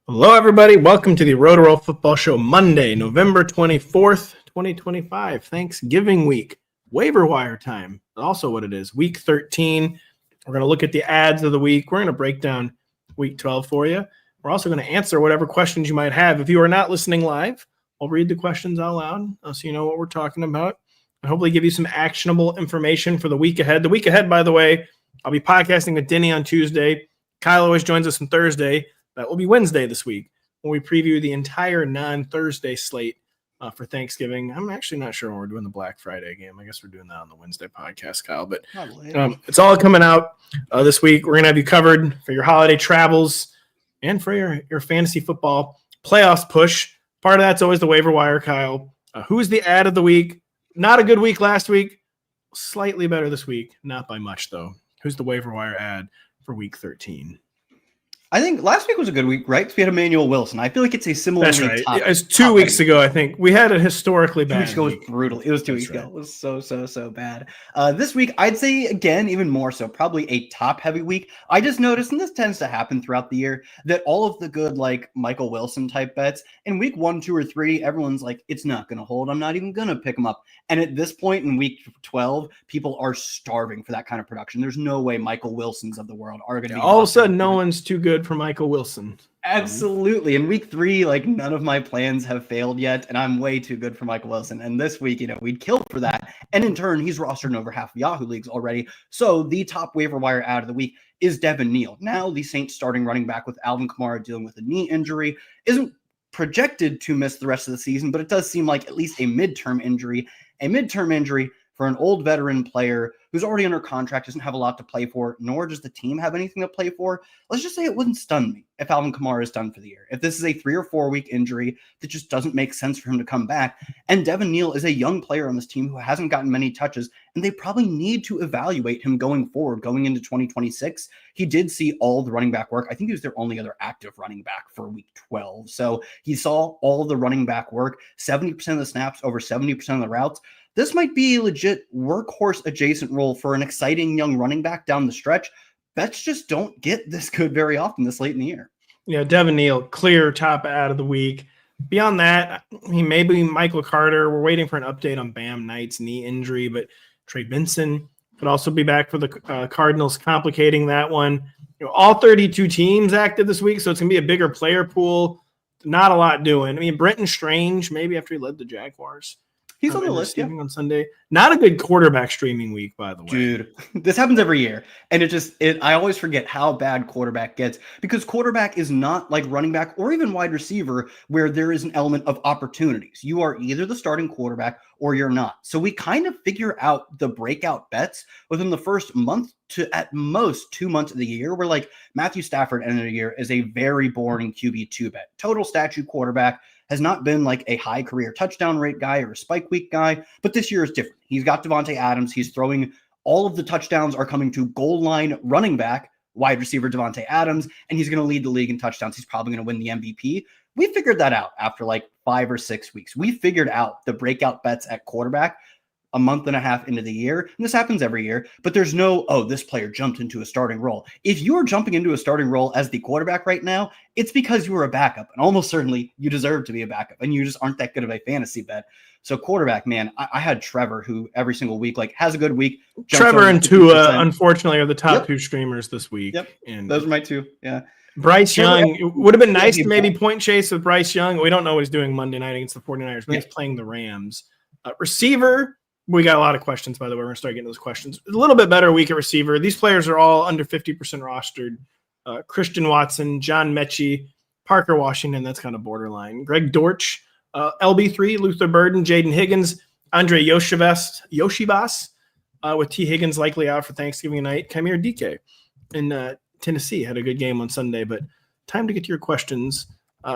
Hello, everybody. Welcome to the Rotoworld Football Show, Monday, November 24th, 2025, Thanksgiving week. Waiver wire time, also what it is, week 13. We're going to look at the ads of the week. We're going to break down week 12 for you. We're also going to answer whatever questions you might have. If you are not listening live, I'll read the questions out loud so you know what we're talking about and hopefully give you some actionable information for the week ahead. The week ahead, by the way, I'll be podcasting with Denny on Tuesday. Kyle always joins us on Thursday. That will be Wednesday this week when we preview the entire non-Thursday slate for Thanksgiving. I'm actually not sure when we're doing the Black Friday game. I guess we're doing that on the Wednesday podcast, Kyle. But it's all coming out this week. We're going to have you covered for your holiday travels and for your fantasy football playoffs push. Part of that's always the waiver wire, Kyle. Who's the ad of the week? Not a good week last week. Slightly better this week. Not by much, though. Who's the waiver wire ad for week 13? I think last week was a good week, right? Because we had Emmanuel Wilson. I feel like it's a similar. That's right. It was 2 weeks ago, I think. We had a historically bad 2 weeks ago was brutal. It was 2 weeks ago. It was so bad. This week, I'd say, again, even more so, probably a top-heavy week. I just noticed, and this tends to happen throughout the year, that all of the good, like, Michael Wilson-type bets, in week 1, 2, or 3, everyone's like, it's not going to hold. I'm not even going to pick him up. And at this point in week 12, people are starving for that kind of production. There's no way Michael Wilsons of the world are going to be. All of a sudden, no one's too good for Michael Wilson. Absolutely. In week 3, like, none of my plans have failed yet, and I'm way too good for Michael Wilson. And this week, we'd kill for that. And in turn, he's rostered in over half of Yahoo leagues already. So the top waiver wire out of the week is Devin Neal. Now, the Saints starting running back with Alvin Kamara dealing with a knee injury isn't projected to miss the rest of the season, but it does seem like at least a midterm injury. A midterm injury for an old veteran player who's already under contract, doesn't have a lot to play for, nor does the team have anything to play for. Let's just say it wouldn't stun me if Alvin Kamara is done for the year. If this is a 3 or 4 week injury that just doesn't make sense for him to come back. And Devin Neal is a young player on this team who hasn't gotten many touches, and they probably need to evaluate him going forward, going into 2026. He did see all the running back work. I think he was their only other active running back for week 12. So he saw all the running back work, 70% of the snaps, over 70% of the routes. This might be a legit workhorse adjacent role for an exciting young running back down the stretch. Bets just don't get this good very often this late in the year. Yeah, Devin Neal, clear top ad of the week. Beyond that, maybe Michael Carter. We're waiting for an update on Bam Knight's knee injury, but Trey Benson could also be back for the Cardinals, complicating that one. All 32 teams active this week, so it's going to be a bigger player pool. Not a lot doing. I mean, Brenton Strange, maybe after he led the Jaguars. He's on the list, yeah. On Sunday. Not a good quarterback streaming week, by the way. Dude, this happens every year. And I always forget how bad quarterback gets, because quarterback is not like running back or even wide receiver where there is an element of opportunities. You are either the starting quarterback or you're not. So we kind of figure out the breakout bets within the first month to at most 2 months of the year, where like Matthew Stafford end of the year is a very boring QB2 bet. Total statute quarterback, has not been like a high career touchdown rate guy or a spike week guy, but this year is different. He's got Davante Adams. He's throwing, all of the touchdowns are coming to goal line running back, wide receiver Davante Adams, and he's going to lead the league in touchdowns. He's probably going to win the MVP. We figured that out after like 5 or 6 weeks. We figured out the breakout bets at quarterback a month and a half into the year. And this happens every year, but there's no, this player jumped into a starting role. If you are jumping into a starting role as the quarterback right now, it's because you were a backup, and almost certainly you deserve to be a backup, and you just aren't that good of a fantasy bet. So quarterback, man, I had Trevor, who every single week, like, has a good week. Trevor and Tua, unfortunately, are the top two streamers this week. Yep. And those are my two. Yeah. Bryce Young, it would have been nice to maybe point chase with Bryce Young. We don't know what he's doing Monday night against the 49ers, but he's playing the Rams. Receiver, we got a lot of questions, by the way. We're going to start getting those questions. A little bit better week at receiver. These players are all under 50% rostered. Christian Watson, John Mechie, Parker Washington, that's kind of borderline. Greg Dortch, LB3, Luther Burden, Jaden Higgins, Andre Yoshibas, with T. Higgins likely out for Thanksgiving night. Kamir DK in Tennessee had a good game on Sunday, but time to get to your questions.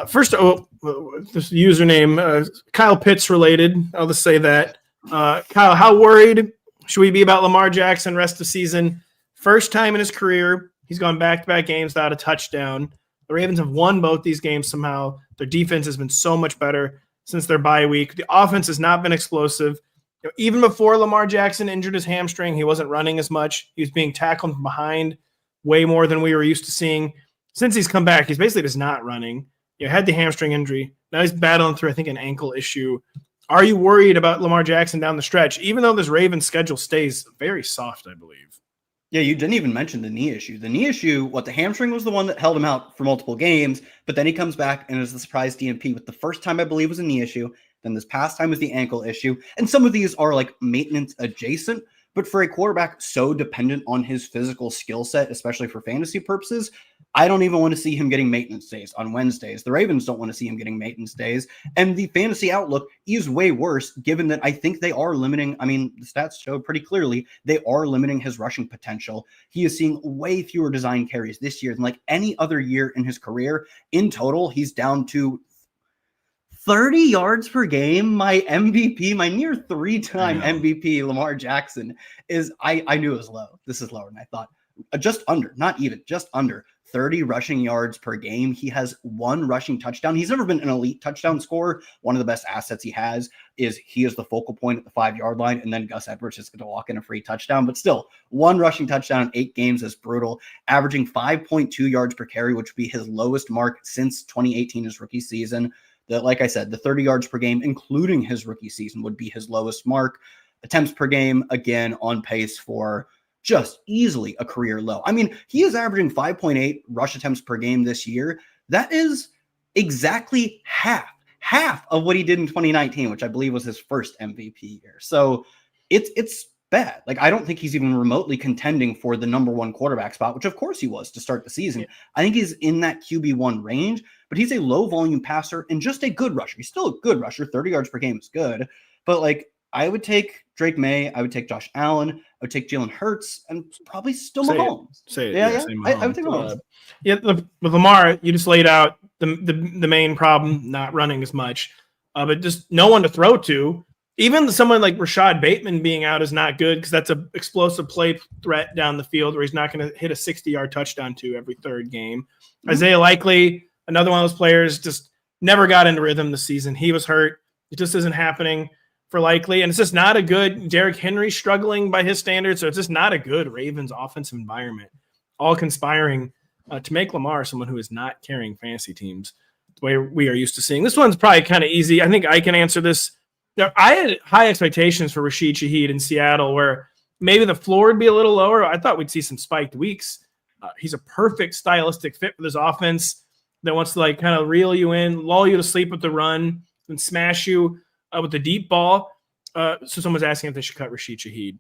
First, this username, Kyle Pitts related. I'll just say that. Kyle, how worried should we be about Lamar Jackson rest of season? First time in his career, he's gone back-to-back games without a touchdown. The Ravens have won both these games somehow. Their defense has been so much better since their bye week. The offense has not been explosive. Even before Lamar Jackson injured his hamstring, he wasn't running as much. He was being tackled from behind way more than we were used to seeing. Since he's come back, he's basically just not running. You had the hamstring injury. Now he's battling through, I think, an ankle issue. Are you worried about Lamar Jackson down the stretch, even though this Ravens schedule stays very soft, I believe? Yeah, you didn't even mention the knee issue. The knee issue, the hamstring was the one that held him out for multiple games, but then he comes back and is the surprise DNP with the first time I believe was a knee issue. Then this past time was the ankle issue. And some of these are like maintenance adjacent, but for a quarterback so dependent on his physical skill set, especially for fantasy purposes, I don't even want to see him getting maintenance days on Wednesdays. The Ravens don't want to see him getting maintenance days. And the fantasy outlook is way worse, given that I think they are limiting. I mean, the stats show pretty clearly they are limiting his rushing potential. He is seeing way fewer design carries this year than like any other year in his career. In total, he's down to 30 yards per game. My MVP, my near 3-time MVP, Lamar Jackson, is, I knew it was low. This is lower than I thought. Just under, not even, just under 30 rushing yards per game. He has 1 rushing touchdown. He's never been an elite touchdown scorer. One of the best assets he has is he is the focal point at the 5-yard line, and then Gus Edwards is going to walk in a free touchdown. But still, 1 rushing touchdown in 8 games is brutal, averaging 5.2 yards per carry, which would be his lowest mark since 2018, his rookie season. Like I said, the 30 yards per game, including his rookie season, would be his lowest mark. Attempts per game, again, on pace for just easily a career low. I mean, he is averaging 5.8 rush attempts per game this year. That is exactly half of what he did in 2019, which I believe was his first MVP year. So it's bad. Like, I don't think he's even remotely contending for the number 1 quarterback spot, which of course he was to start the season. Yeah. I think he's in that QB1 range, but he's a low volume passer and just a good rusher. He's still a good rusher. 30 yards per game is good, but like, I would take Drake May, I would take Josh Allen, I would take Jalen Hurts, and probably still Mahomes. Yeah. I would take Mahomes. With Lamar, you just laid out the main problem, not running as much, but just no one to throw to. Even someone like Rashad Bateman being out is not good because that's an explosive play threat down the field where he's not going to hit a 60-yard touchdown to every third game. Mm-hmm. Isaiah Likely, another one of those players, just never got into rhythm this season. He was hurt. It just isn't happening for Likely, and it's just not a good Derrick Henry struggling by his standards, so it's just not a good Ravens offensive environment, all conspiring to make Lamar someone who is not carrying fantasy teams the way we are used to seeing. This one's probably kind of easy. I think I can answer this. Now, I had high expectations for Rashid Shaheed in Seattle, where maybe the floor would be a little lower. I thought we'd see some spiked weeks. He's a perfect stylistic fit for this offense that wants to like kind of reel you in, lull you to sleep with the run, and smash you with the deep ball. So someone's asking if they should cut Rashid Shaheed.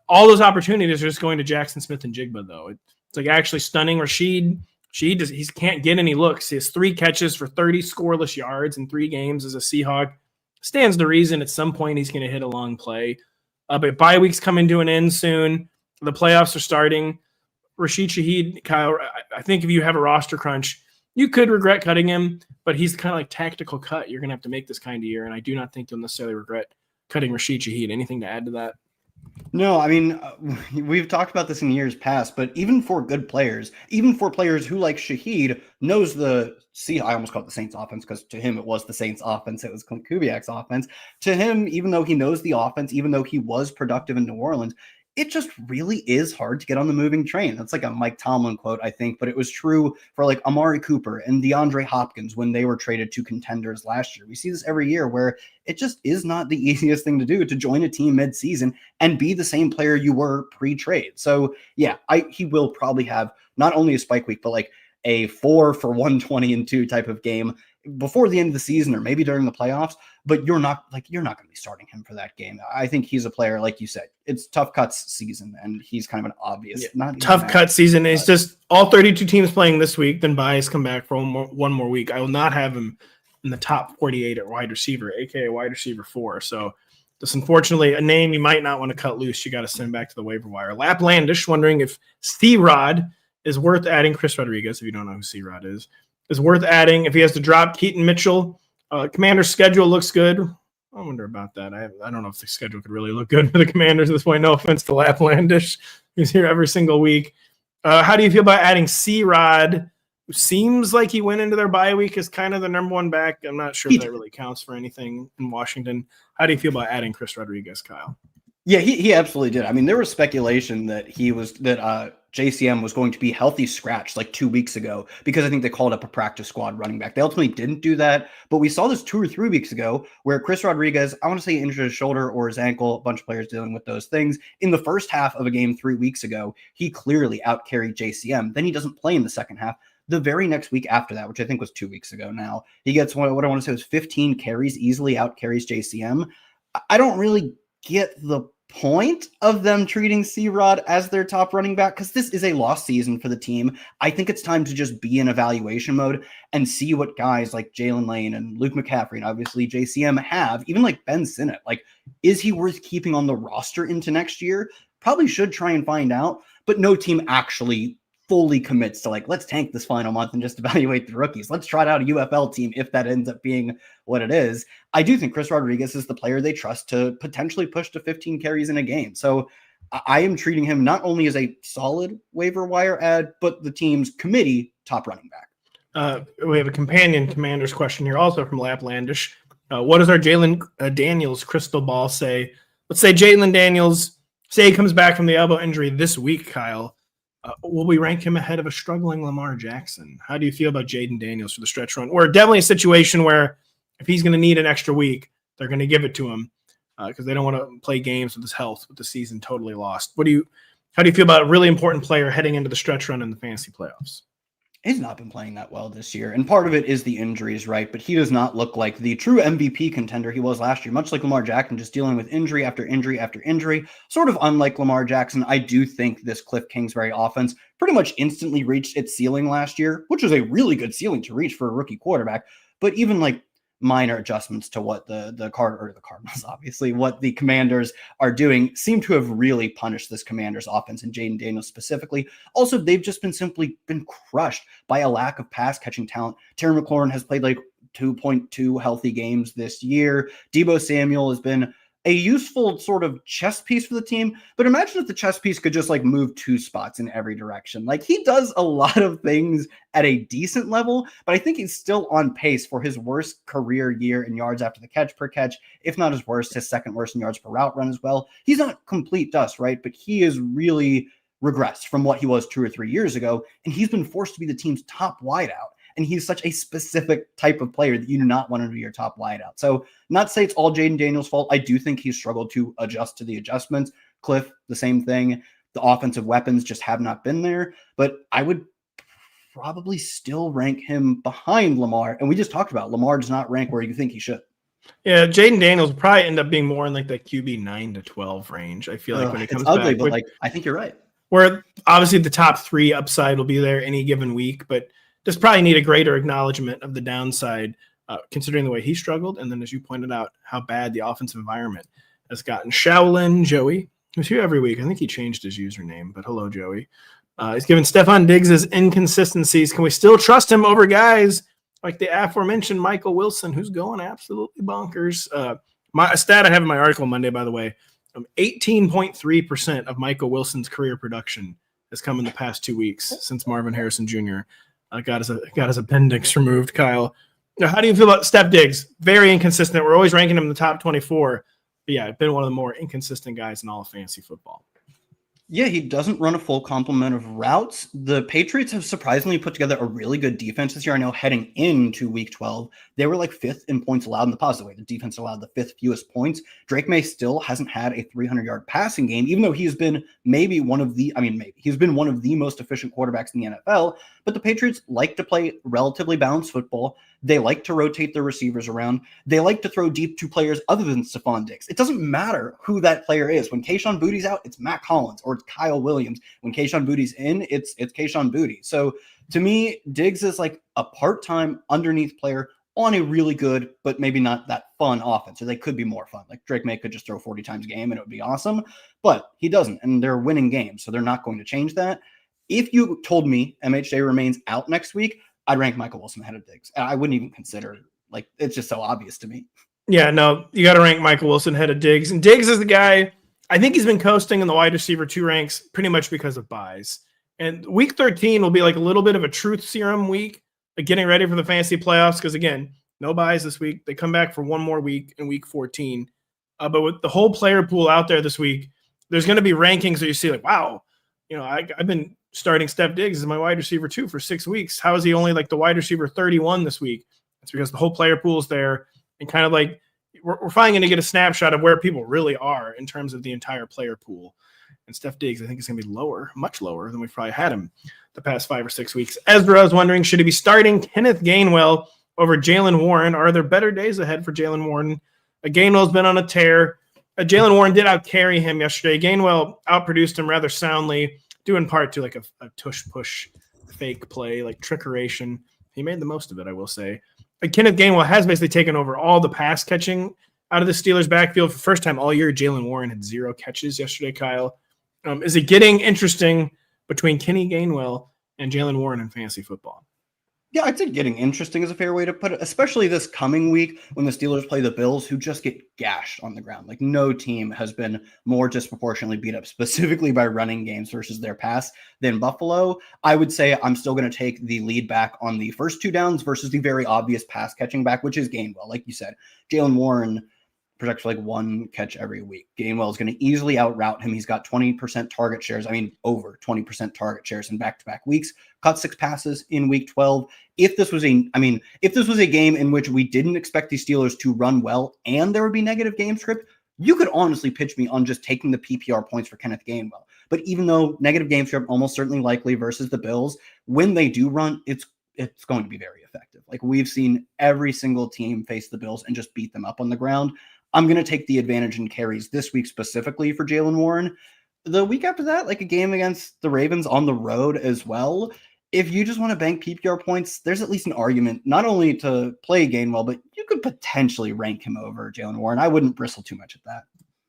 All those opportunities are just going to Jackson Smith and Jigba, though. It's like actually stunning. Rashid, he can't get any looks. He has 3 catches for 30 scoreless yards in 3 games as a Seahawk. Stands to reason at some point he's going to hit a long play. But bye week's coming to an end soon. The playoffs are starting. Rashid Shaheed, Kyle, I think if you have a roster crunch, you could regret cutting him, but he's the kind of like tactical cut you're going to have to make this kind of year, and I do not think you'll necessarily regret cutting Rashid Shaheed. Anything to add to that? No, I mean, we've talked about this in years past, but even for good players, even for players who like Shaheed knows I almost call it the Saints offense because to him it was the Saints offense. It was Kubiak's offense. To him, even though he knows the offense, even though he was productive in New Orleans, it just really is hard to get on the moving train. That's like a Mike Tomlin quote, I think, but it was true for like Amari Cooper and DeAndre Hopkins when they were traded to contenders last year. We see this every year where it just is not the easiest thing to do to join a team mid-season and be the same player you were pre-trade. So yeah, he will probably have not only a spike week, but like a 4 for 120 and 2 type of game before the end of the season or maybe during the playoffs, but you're not going to be starting him for that game. I think he's a player, like you said, it's tough cuts season and he's kind of an obvious, not tough cut season. It's just all 32 teams playing this week, then buys come back for one more week. I will not have him in the top 48 at wide receiver, aka wide receiver 4. So just unfortunately a name you might not want to cut loose. You got to send back to the waiver wire. Laplandish wondering if C-Rod is worth adding. Chris Rodriguez, if you don't know who C-Rod is worth adding if he has to drop Keaton Mitchell. Commander's schedule looks good. I wonder about that. I don't know if the schedule could really look good for the Commanders at this point. No offense to Laplandish. He's here every single week. How do you feel about adding C-Rod, who seems like he went into their bye week as kind of the number 1 back? I'm not sure if that really counts for anything in Washington. How do you feel about adding Chris Rodriguez, Kyle? Yeah, he absolutely did. I mean, there was speculation that JCM was going to be healthy scratched like 2 weeks ago because I think they called up a practice squad running back. They ultimately didn't do that, but we saw this 2 or 3 weeks ago where Chris Rodriguez, I want to say injured his shoulder or his ankle, a bunch of players dealing with those things. In the first half of a game 3 weeks ago, he clearly outcarried JCM. Then he doesn't play in the second half. The very next week after that, which I think was 2 weeks ago now, he gets what I want to say was 15 carries, easily outcarries JCM. I don't really get the point of them treating C-Rod as their top running back because this is a lost season for the team. I think it's time to just be in evaluation mode and see what guys like Jalen Lane and Luke McCaffrey and obviously JCM have, even like Ben Sinnott. Like, is he worth keeping on the roster into next year? Probably should try and find out, but no team actually fully commits to like, let's tank this final month and just evaluate the rookies. Let's try out a UFL team if that ends up being what it is. I do think Chris Rodriguez is the player they trust to potentially push to 15 carries in a game. So I am treating him not only as a solid waiver wire ad, but the team's committee top running back. We have a companion Commanders question here also from Laplandish. What does our Jalen Daniels crystal ball say? Let's say Jalen Daniels, say he comes back from the elbow injury this week, Kyle. Will we rank him ahead of a struggling Lamar Jackson? How do you feel about Jaden Daniels for the stretch run? We're definitely a situation where if he's going to need an extra week, they're going to give it to him because they don't want to play games with his health with the season totally lost. How do you feel about a really important player heading into the stretch run in the fantasy playoffs? He's not been playing that well this year. And part of it is the injuries, right? But he does not look like the true MVP contender he was last year, much like Lamar Jackson, just dealing with injury after injury after injury. Sort of unlike Lamar Jackson, I do think this Cliff Kingsbury offense pretty much instantly reached its ceiling last year, which was a really good ceiling to reach for a rookie quarterback. But even like minor adjustments to what the Cardinals, obviously, what the Commanders are doing seem to have really punished this Commanders offense and Jaden Daniels specifically. Also, they've just simply been crushed by a lack of pass catching talent. Terry McLaurin has played like 2.2 healthy games this year. Deebo Samuel has been a useful sort of chess piece for the team, but imagine if the chess piece could just like move 2 spots in every direction. Like, he does a lot of things at a decent level, but I think he's still on pace for his worst career year in yards after the catch per catch, if not his worst, his second worst in yards per route run as well. He's not complete dust, right? But he is really regressed from what he was 2 or 3 years ago, and he's been forced to be the team's top wideout. And he's such a specific type of player that you do not want to be your top wideout. So not to say it's all Jaden Daniels' fault. I do think he's struggled to adjust to the adjustments. Cliff, the same thing. The offensive weapons just have not been there. But I would probably still rank him behind Lamar. And we just talked about Lamar does not rank where you think he should. Yeah, Jaden Daniels will probably end up being more in like the QB 9 to 12 range. I feel like when it comes ugly, back. But like, I think you're right. Where obviously the top 3 upside will be there any given week, but just probably need a greater acknowledgement of the downside, considering the way he struggled. And then, as you pointed out, how bad the offensive environment has gotten. Shaolin Joey, who's here every week. I think he changed his username, but hello, Joey. He's given Stephon Diggs' inconsistencies. Can we still trust him over guys like the aforementioned Michael Wilson, who's going absolutely bonkers? A stat I have in my article Monday, by the way, 18.3% of Michael Wilson's career production has come in the past 2 weeks since Marvin Harrison Jr. Got his appendix removed, Kyle. Now, how do you feel about Steph Diggs? Very inconsistent. We're always ranking him in the top 24. But yeah, been one of the more inconsistent guys in all of fantasy football. Yeah, he doesn't run a full complement of routes. The Patriots have surprisingly put together a really good defense this year. I know heading into week 12, they were like 5th in points allowed in the positive way. The defense allowed the 5th fewest points. Drake May still hasn't had a 300-yard passing game, even though he's been he's been one of the most efficient quarterbacks in the NFL. But the Patriots like to play relatively balanced football. They like to rotate their receivers around. They like to throw deep to players other than Stephon Diggs. It doesn't matter who that player is. When Kayshon Boutte's out, it's Matt Collins or it's Kyle Williams. When Kayshon Boutte's in, it's Kayshon Boutte. So to me, Diggs is like a part-time underneath player on a really good, but maybe not that fun offense. So they could be more fun. Like Drake May could just throw 40 times a game and it would be awesome, but he doesn't. And they're winning games. So they're not going to change that. If you told me MHJ remains out next week, I'd rank Michael Wilson ahead of Diggs. I wouldn't even consider it. Like, it's just so obvious to me. Yeah, no, you got to rank Michael Wilson ahead of Diggs. And Diggs is the guy, I think he's been coasting in the wide receiver 2 ranks pretty much because of buys. And week 13 will be like a little bit of a truth serum week, like getting ready for the fantasy playoffs. Because again, no buys this week. They come back for one more week in week 14. But with the whole player pool out there this week, there's going to be rankings that you see like, wow, I've been starting Steph Diggs as my wide receiver 2 for 6 weeks. How is he only like the wide receiver 31 this week? It's because the whole player pool is there, and kind of like we're finally going to get a snapshot of where people really are in terms of the entire player pool. And Steph Diggs, I think, is going to be lower, much lower than we've probably had him the past 5 or 6 weeks. Ezra was wondering, should he be starting Kenneth Gainwell over Jaylen Warren? Are there better days ahead for Jaylen Warren? Gainwell's been on a tear. Jaylen Warren did out-carry him yesterday. Gainwell outproduced him rather soundly, due in part to like a tush-push fake play, like trickeration. He made the most of it, I will say. Kenneth Gainwell has basically taken over all the pass catching out of the Steelers' backfield. For the first time all year, Jaylen Warren had 0 catches yesterday, Kyle. Is it getting interesting between Kenny Gainwell and Jaylen Warren in fantasy football? Yeah, I'd say getting interesting is a fair way to put it, especially this coming week when the Steelers play the Bills, who just get gashed on the ground. Like, no team has been more disproportionately beat up specifically by running games versus their pass than Buffalo. I would say I'm still going to take the lead back on the first 2 downs versus the very obvious pass catching back, which is Gainwell. Like you said, Jaylen Warren projects for like 1 catch every week. Gainwell is going to easily outroute him. He's got 20% target shares. I mean, over 20% target shares in back-to-back weeks. Caught 6 passes in week 12. If this was a game in which we didn't expect the Steelers to run well and there would be negative game script, you could honestly pitch me on just taking the PPR points for Kenneth Gainwell. But even though negative game script almost certainly likely versus the Bills, when they do run, it's going to be very effective. Like, we've seen every single team face the Bills and just beat them up on the ground. I'm going to take the advantage in carries this week specifically for Jaylen Warren. The week after that, like a game against the Ravens on the road as well. If you just want to bank PPR points, there's at least an argument not only to play Gainwell, but you could potentially rank him over Jaylen Warren. I wouldn't bristle too much at that.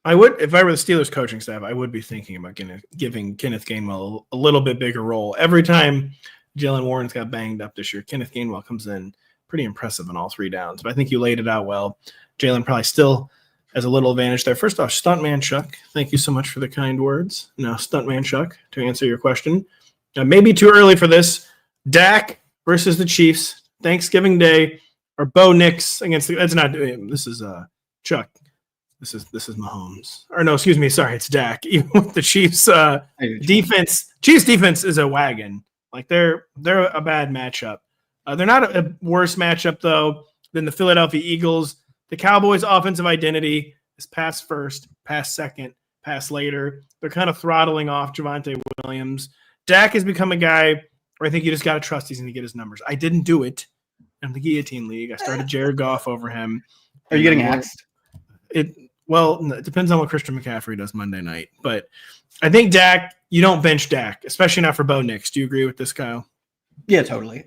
I would, if I were the Steelers coaching staff, I would be thinking about giving Kenneth Gainwell a little bit bigger role. Every time Jaylen Warren's got banged up this year, Kenneth Gainwell comes in pretty impressive on all 3 downs. But I think you laid it out well. Jaylen probably still has a little advantage there. First off, Stuntman Chuck, thank you so much for the kind words. Now, Stuntman Chuck, to answer your question. Maybe too early for this. Dak versus the Chiefs, Thanksgiving Day, or Bo Nix against the – it's not – this is Chuck. This is Mahomes. Or no, excuse me, sorry, it's Dak. Even with the Chiefs defense – Chiefs defense is a wagon. Like, they're a bad matchup. They're not a worse matchup, though, than the Philadelphia Eagles. The Cowboys' offensive identity is pass first, pass second, pass later. They're kind of throttling off Javonte Williams. Dak has become a guy where I think you just got to trust he's going to get his numbers. I didn't do it in the Guillotine League. I started Jared Goff over him. Are you getting axed? Well, it depends on what Christian McCaffrey does Monday night. But I think Dak, you don't bench Dak, especially not for Bo Nix. Do you agree with this, Kyle? Yeah, totally.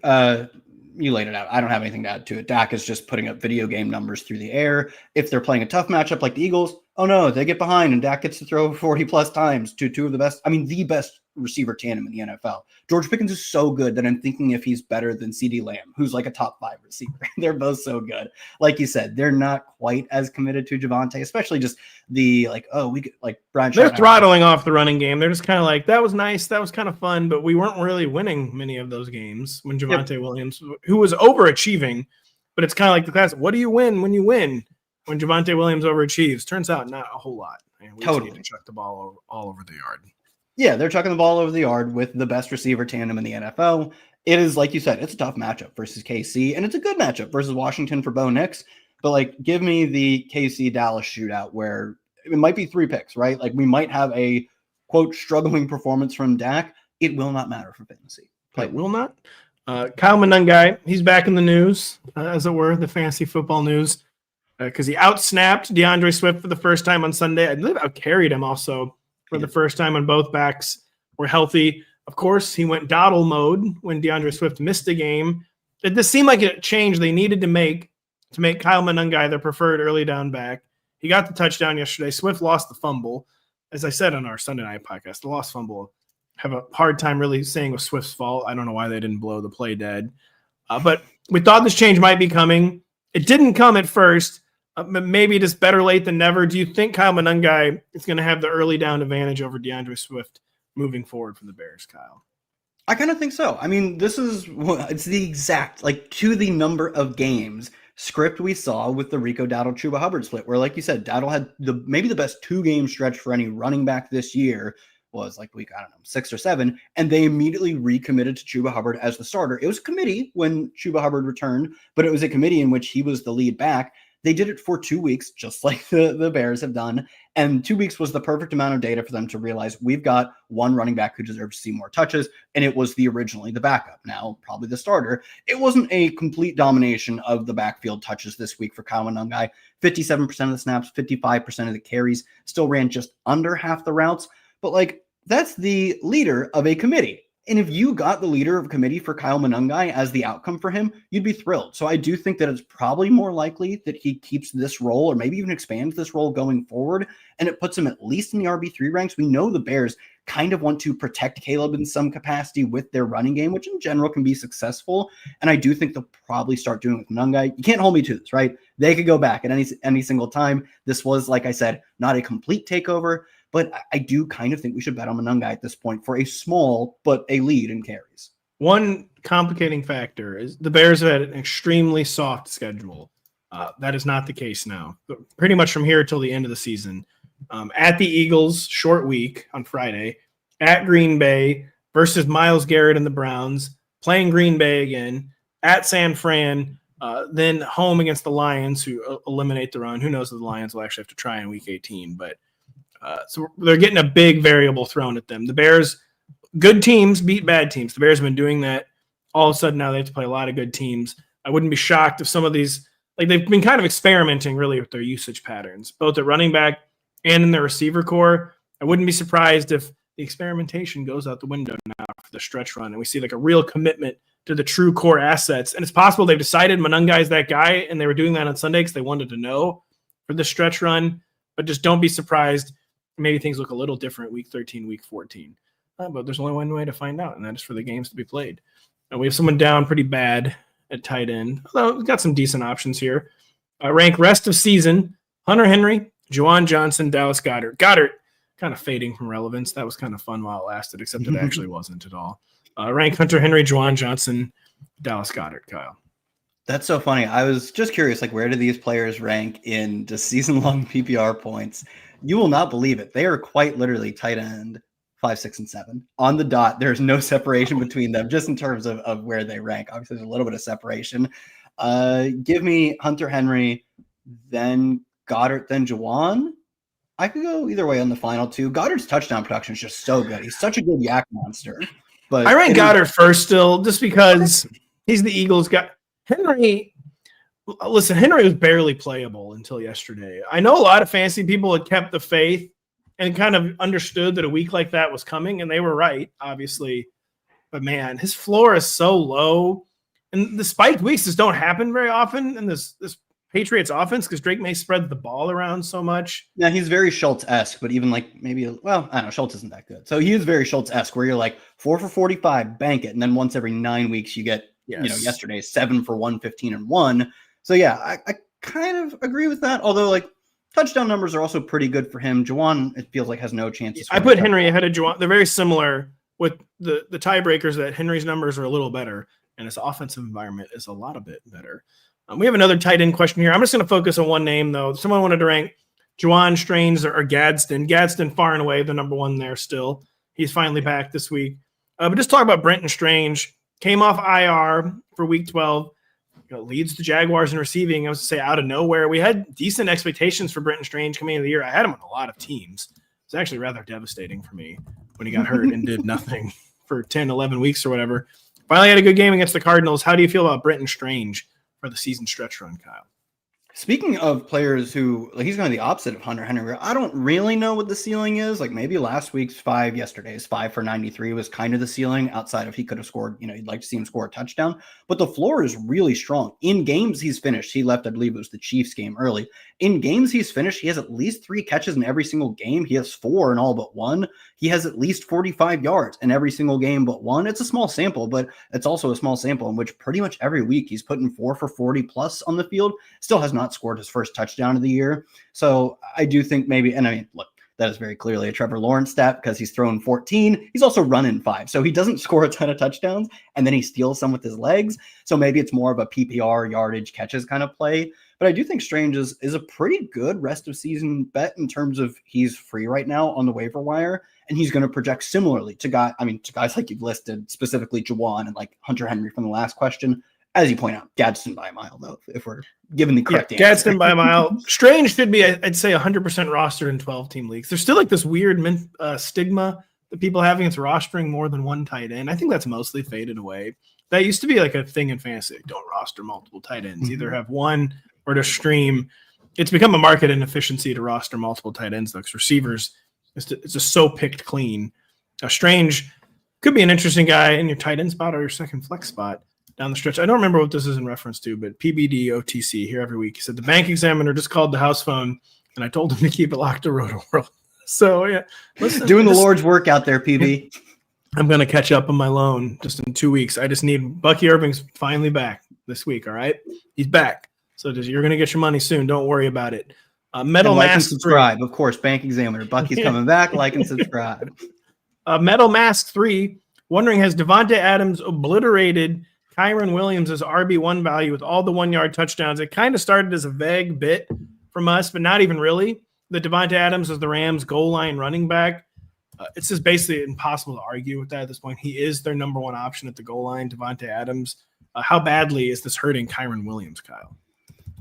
You laid it out. I don't have anything to add to it. Dak is just putting up video game numbers through the air. If they're playing a tough matchup like the Eagles, oh no, they get behind and Dak gets to throw 40-plus times to 2 of the best, the best receiver tandem in the NFL. George Pickens is so good that I'm thinking if he's better than CeeDee Lamb, who's like a top 5 receiver. They're both so good. Like you said, they're not quite as committed to Javonte, especially just the Brian. They're throttling off the running game. They're just kind of like, that was nice, that was kind of fun, but we weren't really winning many of those games when Javonte Williams, who was overachieving, but it's kind of like the class. What do you win when you win? When Javonte Williams overachieves? Turns out not a whole lot. We totally need to chuck the ball all over the yard. Yeah, they're chucking the ball over the yard with the best receiver tandem in the NFL. It is, like you said, it's a tough matchup versus KC, and it's a good matchup versus Washington for Bo Nix. But, give me the KC-Dallas shootout where it might be 3 picks, right? Like, we might have a, quote, struggling performance from Dak. It will not matter for fantasy. It will not. Kyle Monangai, he's back in the news, as it were, the fantasy football news, because he outsnapped DeAndre Swift for the first time on Sunday. I believe outcarried him also for the first time when both backs were healthy. Of course, he went dawdle mode when DeAndre Swift missed a game. It just seemed like a change they needed to make Kyle Monangai their preferred early down back. He got the touchdown yesterday. Swift lost the fumble. As I said on our Sunday night podcast, the lost fumble, have a hard time really saying was Swift's fault. I don't know why they didn't blow the play dead. But we thought this change might be coming. It didn't come at first. Maybe just better late than never. Do you think Kyle Monangai is going to have the early down advantage over DeAndre Swift moving forward for the Bears, Kyle? I kind of think so. It's the exact, to the number of games script we saw with the Rico Dowdle-Chuba Hubbard split, where, like you said, Dowdle had maybe the best 2-game stretch for any running back this year, was like week, I don't know, 6 or 7, and they immediately recommitted to Chuba Hubbard as the starter. It was a committee when Chuba Hubbard returned, but it was a committee in which he was the lead back. They did it for 2 weeks, just like the Bears have done. And 2 weeks was the perfect amount of data for them to realize we've got one running back who deserves to see more touches. And it was originally the backup, now probably the starter. It wasn't a complete domination of the backfield touches this week for Kyle Monangai. 57% of the snaps, 55% of the carries, still ran just under half the routes. But like, that's the leader of a committee. And if you got the leader of a committee for Kyle Monangai as the outcome for him, you'd be thrilled. So I do think that it's probably more likely that he keeps this role or maybe even expands this role going forward. And it puts him at least in the RB3 ranks. We know the Bears kind of want to protect Caleb in some capacity with their running game, which in general can be successful. And I do think they'll probably start doing it with Monangai. You can't hold me to this, right? They could go back at any single time. This was, like I said, not a complete takeover. But I do kind of think we should bet on Monangai at this point for a small but a lead in carries. One complicating factor is the Bears have had an extremely soft schedule. That is not the case now. Pretty much from here till the end of the season. At the Eagles, short week on Friday. At Green Bay versus Myles Garrett and the Browns. Playing Green Bay again. At San Fran. Then home against the Lions, who eliminate the run. Who knows if the Lions will actually have to try in week 18, but so they're getting a big variable thrown at them. The Bears, good teams beat bad teams. The Bears have been doing that. All of a sudden now they have to play a lot of good teams. I wouldn't be shocked if some of these, like they've been kind of experimenting really with their usage patterns, both at running back and in their receiver core. I wouldn't be surprised if the experimentation goes out the window now for the stretch run and we see like a real commitment to the true core assets. And it's possible they've decided Monangai is that guy and they were doing that on Sunday because they wanted to know for the stretch run, but just don't be surprised. Maybe things look a little different week 13, week 14. But there's only one way to find out, and that is for the games to be played. And we have someone down pretty bad at tight end, although we've got some decent options here. Rank rest of season, Hunter Henry, Juwan Johnson, Dallas Goedert. Goedert kind of fading from relevance. That was kind of fun while it lasted, except it actually wasn't at all. Rank Hunter Henry, Juwan Johnson, Dallas Goedert, Kyle. That's so funny. I was just curious, like, where do these players rank in just season-long PPR points? You will not believe it. They are quite literally tight end 5, 6, and 7 on the dot. There's no separation between them, just in terms of where they rank. Obviously, there's a little bit of separation. Give me Hunter Henry, then Goedert, then Juwan. I could go either way on the final two. Goddard's touchdown production is just so good. He's such a good yak monster. But I rank Goedert first still, just because he's the Eagles guy. Henry, listen, Henry was barely playable until yesterday. I know a lot of fantasy people had kept the faith and kind of understood that a week like that was coming, and they were right, obviously. But, man, his floor is so low. And the spiked weeks just don't happen very often in this Patriots offense because Drake May spread the ball around so much. Yeah, he's very Schultz-esque, but even like maybe, well, I don't know, Schultz isn't that good. So he is very Schultz-esque where you're like 4 for 45, bank it. And then once every 9 weeks you get, yesterday, 7 for 115 and 1. So yeah, I kind of agree with that. Although like touchdown numbers are also pretty good for him. Juwan, it feels like has no chance. I put Henry ahead of Juwan. They're very similar with the tiebreakers that Henry's numbers are a little better and his offensive environment is a lot of bit better. We have another tight end question here. I'm just going to focus on one name, though. Someone wanted to rank Juwan Strange or Gadsden. Gadsden, far and away, the number one there still. He's finally back this week. But just talk about Brenton Strange. Came off IR for week 12. Leads the Jaguars in receiving. I was to say out of nowhere. We had decent expectations for Brenton Strange coming into the year. I had him on a lot of teams. It's actually rather devastating for me when he got hurt and did nothing for 10, 11 weeks or whatever. Finally had a good game against the Cardinals. How do you feel about Brenton Strange for the season stretch run, Kyle? Speaking of players who, like, he's going the opposite of Hunter Henry. I don't really know what the ceiling is. Like maybe last week's 5, yesterday's 5 for 93 was kind of the ceiling outside of he could have scored, you'd like to see him score a touchdown, but the floor is really strong. In games he's finished, he left, I believe it was the Chiefs game early. In games he's finished, he has at least 3 catches in every single game. He has 4 in all but 1. He has at least 45 yards in every single game but 1. It's a small sample, but it's also a small sample in which pretty much every week he's putting 4 for 40 plus on the field. Still has not scored his first touchdown of the year. So I do think maybe, and I mean, look, that is very clearly a Trevor Lawrence stat because he's thrown 14. He's also running 5. So he doesn't score a ton of touchdowns and then he steals some with his legs. So maybe it's more of a PPR yardage catches kind of play. But I do think Strange is a pretty good rest of season bet in terms of he's free right now on the waiver wire. and he's going to project similarly to guys like you've listed, specifically Juwan and like Hunter Henry from the last question. As you point out, Gadsden by a mile, though, if we're given the correct answer. Gadsden by a mile. Strange should be, I'd say, 100% rostered in 12-team leagues. There's still like this weird stigma that people have against rostering more than one tight end. I think that's mostly faded away. That used to be like a thing in fantasy. Don't roster multiple tight ends. Either have one or to stream. It's become a market inefficiency to roster multiple tight ends, though, because receivers, it's just so picked clean. Strange could be an interesting guy in your tight end spot or your second flex spot down the stretch. I don't remember what this is in reference to, but PBD OTC here every week. He said the bank examiner just called the house phone, and I told him to keep it locked to Rotoworld. So, yeah. Listen, doing the Lord's work out there, PB. I'm going to catch up on my loan just in 2 weeks. I just need Bucky Irving's finally back this week, all right? He's back. So you're going to get your money soon. Don't worry about it. Metal like Mask and subscribe. 3. Of course, bank examiner. Bucky's coming back. Like and subscribe. Metal Mask 3, wondering, has Davante Adams obliterated Kyren Williams' RB1 value with all the 1-yard touchdowns? It kind of started as a vague bit from us, but not even really. The Davante Adams is the Rams' goal line running back. It's just basically impossible to argue with that at this point. He is their number one option at the goal line, Davante Adams. How badly is this hurting Kyren Williams, Kyle?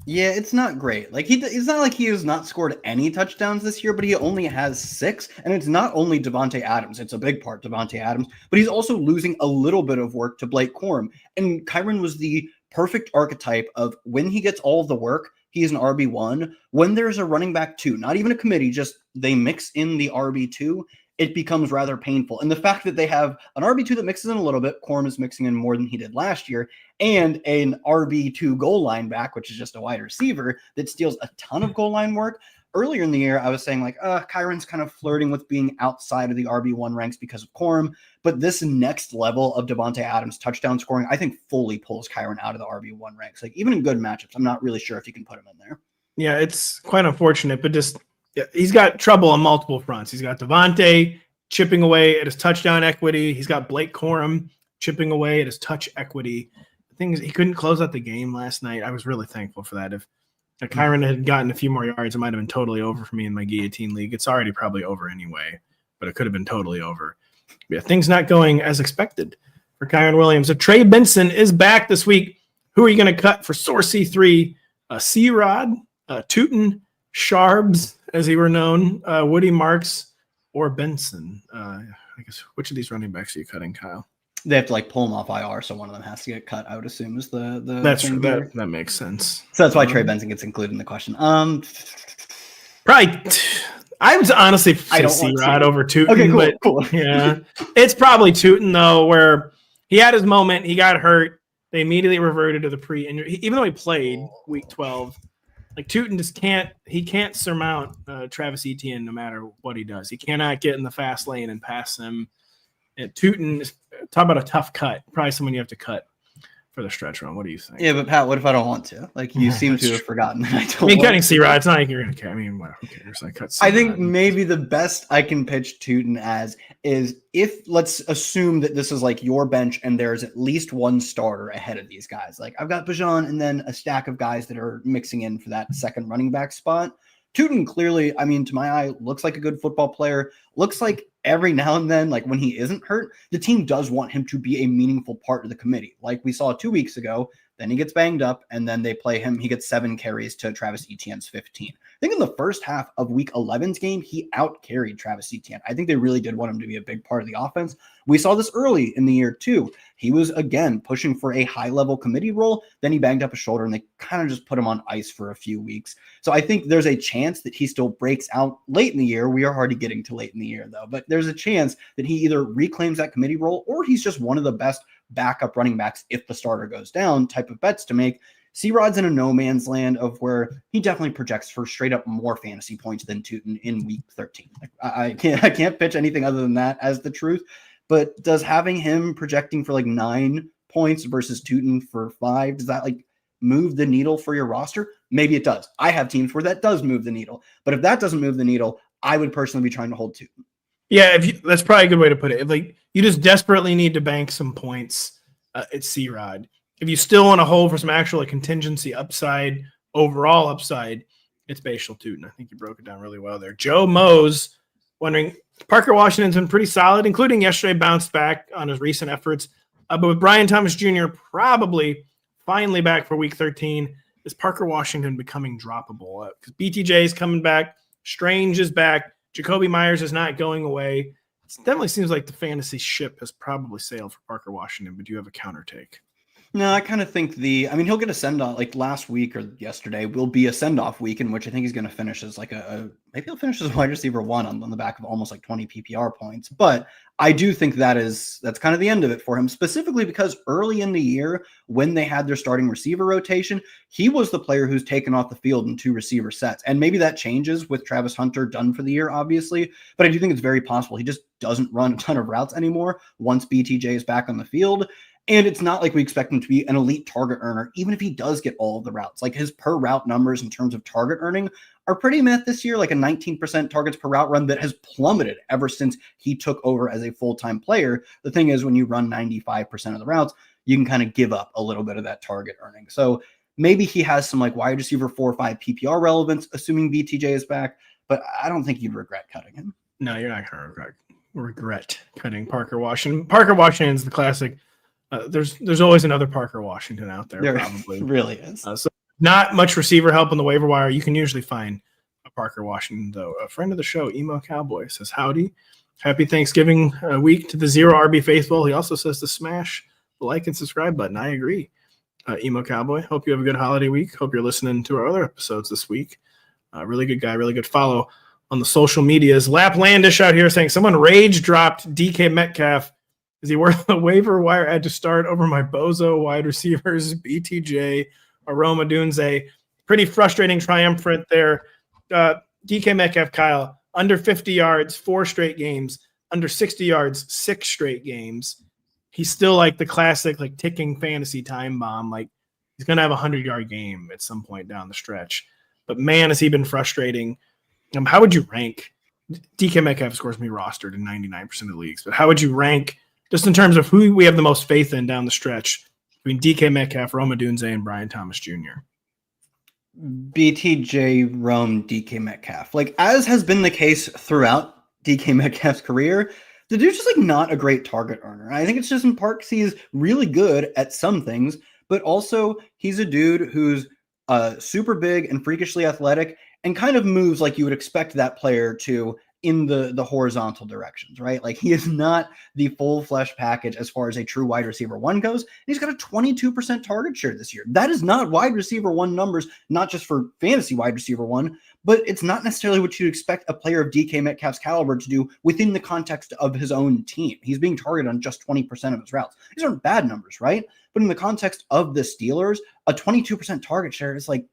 Yeah, it's not great. Like it's not like he has not scored any touchdowns this year, but he only has 6. And it's not only Davante Adams. It's a big part Davante Adams, but he's also losing a little bit of work to Blake Corum. And Kyren was the perfect archetype of when he gets all of the work, he's an RB1. When there's a running back 2, not even a committee, just they mix in the RB2, it becomes rather painful. And the fact that they have an RB2 that mixes in a little bit, Corum is mixing in more than he did last year, and an RB2 goal line back, which is just a wide receiver that steals a ton of goal line work. Earlier in the year, I was saying like, Kyren's kind of flirting with being outside of the RB1 ranks because of Corum, but this next level of Davante Adams touchdown scoring, I think fully pulls Kyren out of the RB1 ranks. Like even in good matchups, I'm not really sure if you can put him in there. Yeah, it's quite unfortunate, but just he's got trouble on multiple fronts. He's got Davante chipping away at his touchdown equity. He's got Blake Corum chipping away at his touch equity. The thing is, he couldn't close out the game last night. I was really thankful for that. If Kyren had gotten a few more yards, it might have been totally over for me in my guillotine league. It's already probably over anyway, but it could have been totally over. Yeah, things not going as expected for Kyren Williams. If Trey Benson is back this week, who are you going to cut for Source C3? C-Rod, Tootin, Sharbs, as he were known, Woody Marks, or Benson. I guess which of these running backs are you cutting, Kyle? They have to like pull them off IR, so one of them has to get cut. I would assume is the that's true. That makes sense. So that's why Trey Benson gets included in the question. Probably. I would honestly say C-Rod over Tootin. Okay, cool. Yeah, it's probably Tootin though, where he had his moment, he got hurt, they immediately reverted to the pre-injury. Even though he played week 12. Like Tootin just can't surmount Travis Etienne no matter what he does. He cannot get in the fast lane and pass him. And Tootin, talk about a tough cut. Probably someone you have to cut for the stretch run. What do you think? Yeah, but Pat, what if I don't want to? Like you seem to have forgotten that I don't. Cutting C-Rod, it's not like you're going to care. I mean, who cares? I cut C-Rod. I think maybe the best I can pitch Tootin as is if let's assume that this is like your bench and there's at least one starter ahead of these guys. Like I've got Bijan and then a stack of guys that are mixing in for that second running back spot. Tootin clearly, I mean, to my eye, looks like a good football player. Looks like every now and then, like when he isn't hurt, the team does want him to be a meaningful part of the committee. Like we saw 2 weeks ago, then he gets banged up and then they play him. He gets 7 carries to Travis Etienne's 15. I think in the first half of week 11's game, he out-carried Travis Etienne. I think they really did want him to be a big part of the offense. We saw this early in the year too. He was, again, pushing for a high-level committee role. Then he banged up a shoulder and they kind of just put him on ice for a few weeks. So I think there's a chance that he still breaks out late in the year. We are already getting to late in the year though, but there's a chance that he either reclaims that committee role or he's just one of the best backup running backs if the starter goes down type of bets to make. C-Rod's in a no man's land of where he definitely projects for straight up more fantasy points than Tootin in week 13. Like, I can't pitch anything other than that as the truth, but does having him projecting for like 9 points versus Tootin for 5, does that like move the needle for your roster? Maybe it does. I have teams where that does move the needle, but if that doesn't move the needle, I would personally be trying to hold Tootin. Yeah, that's probably a good way to put it. If like you just desperately need to bank some points, it's C-Rod. If you still want to hold for some actual contingency upside, overall upside, it's Bashal Tootin. I think you broke it down really well there. Joe Mose wondering, Parker Washington's been pretty solid, including yesterday bounced back on his recent efforts. But with Brian Thomas Jr. probably finally back for week 13, is Parker Washington becoming droppable? Because BTJ is coming back. Strange is back. Jacoby Myers is not going away. It definitely seems like the fantasy ship has probably sailed for Parker Washington, but do you have a counter take? No, I kind of think he'll get a send-off, like last week or yesterday will be a send-off week in which I think he's going to finish as like maybe he'll finish as wide receiver 1 on the back of almost like 20 PPR points. But I do think that's kind of the end of it for him, specifically because early in the year when they had their starting receiver rotation, he was the player who's taken off the field in 2 receiver sets. And maybe that changes with Travis Hunter done for the year, obviously, but I do think it's very possible he just doesn't run a ton of routes anymore once BTJ is back on the field. And it's not like we expect him to be an elite target earner, even if he does get all of the routes. Like his per route numbers in terms of target earning are pretty meh this year, like a 19% targets per route run that has plummeted ever since he took over as a full-time player. The thing is, when you run 95% of the routes, you can kind of give up a little bit of that target earning. So maybe he has some like wide receiver 4 or 5 PPR relevance, assuming BTJ is back, but I don't think you'd regret cutting him. No, you're not going to regret cutting Parker Washington. Parker Washington's the classic. There's always another Parker Washington out there. There probably really is. So not much receiver help on the waiver wire. You can usually find a Parker Washington, though. A friend of the show, Emo Cowboy, says, howdy. Happy Thanksgiving week to the Zero RB faithful. He also says to smash the like and subscribe button. I agree. Emo Cowboy, hope you have a good holiday week. Hope you're listening to our other episodes this week. Really good guy, really good follow on the social medias. Laplandish out here saying someone rage dropped DK Metcalf. Is he worth the waiver wire ad to start over my bozo wide receivers, BTJ, Aroma Dunze? Pretty frustrating triumphant there. DK Metcalf, Kyle, under 50 yards, 4 straight games. Under 60 yards, 6 straight games. He's still like the classic, like ticking fantasy time bomb. Like he's going to have a 100-yard game at some point down the stretch. But man, has he been frustrating. How would you rank? DK Metcalf scores me rostered in 99% of the leagues. But how would you rank just in terms of who we have the most faith in down the stretch between DK Metcalf, Rome Odunze, and Brian Thomas Jr.? BTJ, Rome, DK Metcalf. Like, as has been the case throughout DK Metcalf's career, the dude's just like not a great target earner. I think it's just in part because he's really good at some things, but also he's a dude who's super big and freakishly athletic and kind of moves like you would expect that player to in the horizontal directions, right? Like he is not the full flesh package as far as a true wide receiver 1 goes. And he's got a 22% target share this year. That is not wide receiver 1 numbers, not just for fantasy wide receiver 1, but it's not necessarily what you'd expect a player of DK Metcalf's caliber to do within the context of his own team. He's being targeted on just 20% of his routes. These aren't bad numbers, right? But in the context of the Steelers, a 22% target share is like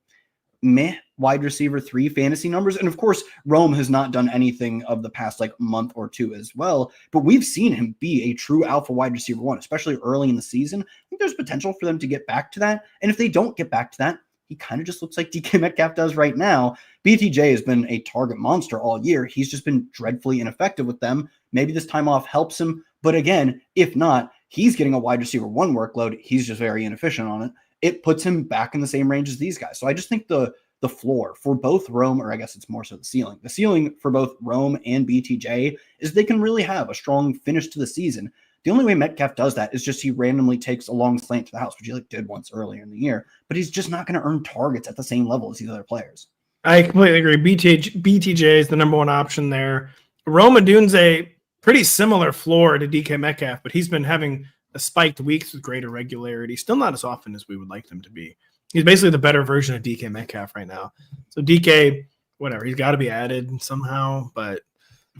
meh wide receiver 3 fantasy numbers. And of course, Rome has not done anything of the past like month or 2 as well, but we've seen him be a true alpha wide receiver 1, especially early in the season. I think there's potential for them to get back to that. And if they don't get back to that, he kind of just looks like DK Metcalf does right now. BTJ has been a target monster all year. He's just been dreadfully ineffective with them. Maybe this time off helps him. But again, if not, he's getting a wide receiver 1 workload. He's just very inefficient on it. It puts him back in the same range as these guys. So I just think the floor for both Rome, or I guess it's more so the ceiling. The ceiling for both Rome and BTJ is they can really have a strong finish to the season. The only way Metcalf does that is just he randomly takes a long slant to the house, which he like did once earlier in the year, but he's just not going to earn targets at the same level as these other players. I completely agree. BTJ is the number 1 option there. Rome Odunze, pretty similar floor to DK Metcalf, but he's been having a spiked weeks with greater regularity. Still not as often as we would like them to be. He's basically the better version of DK Metcalf right now. So DK, whatever, he's got to be added somehow. But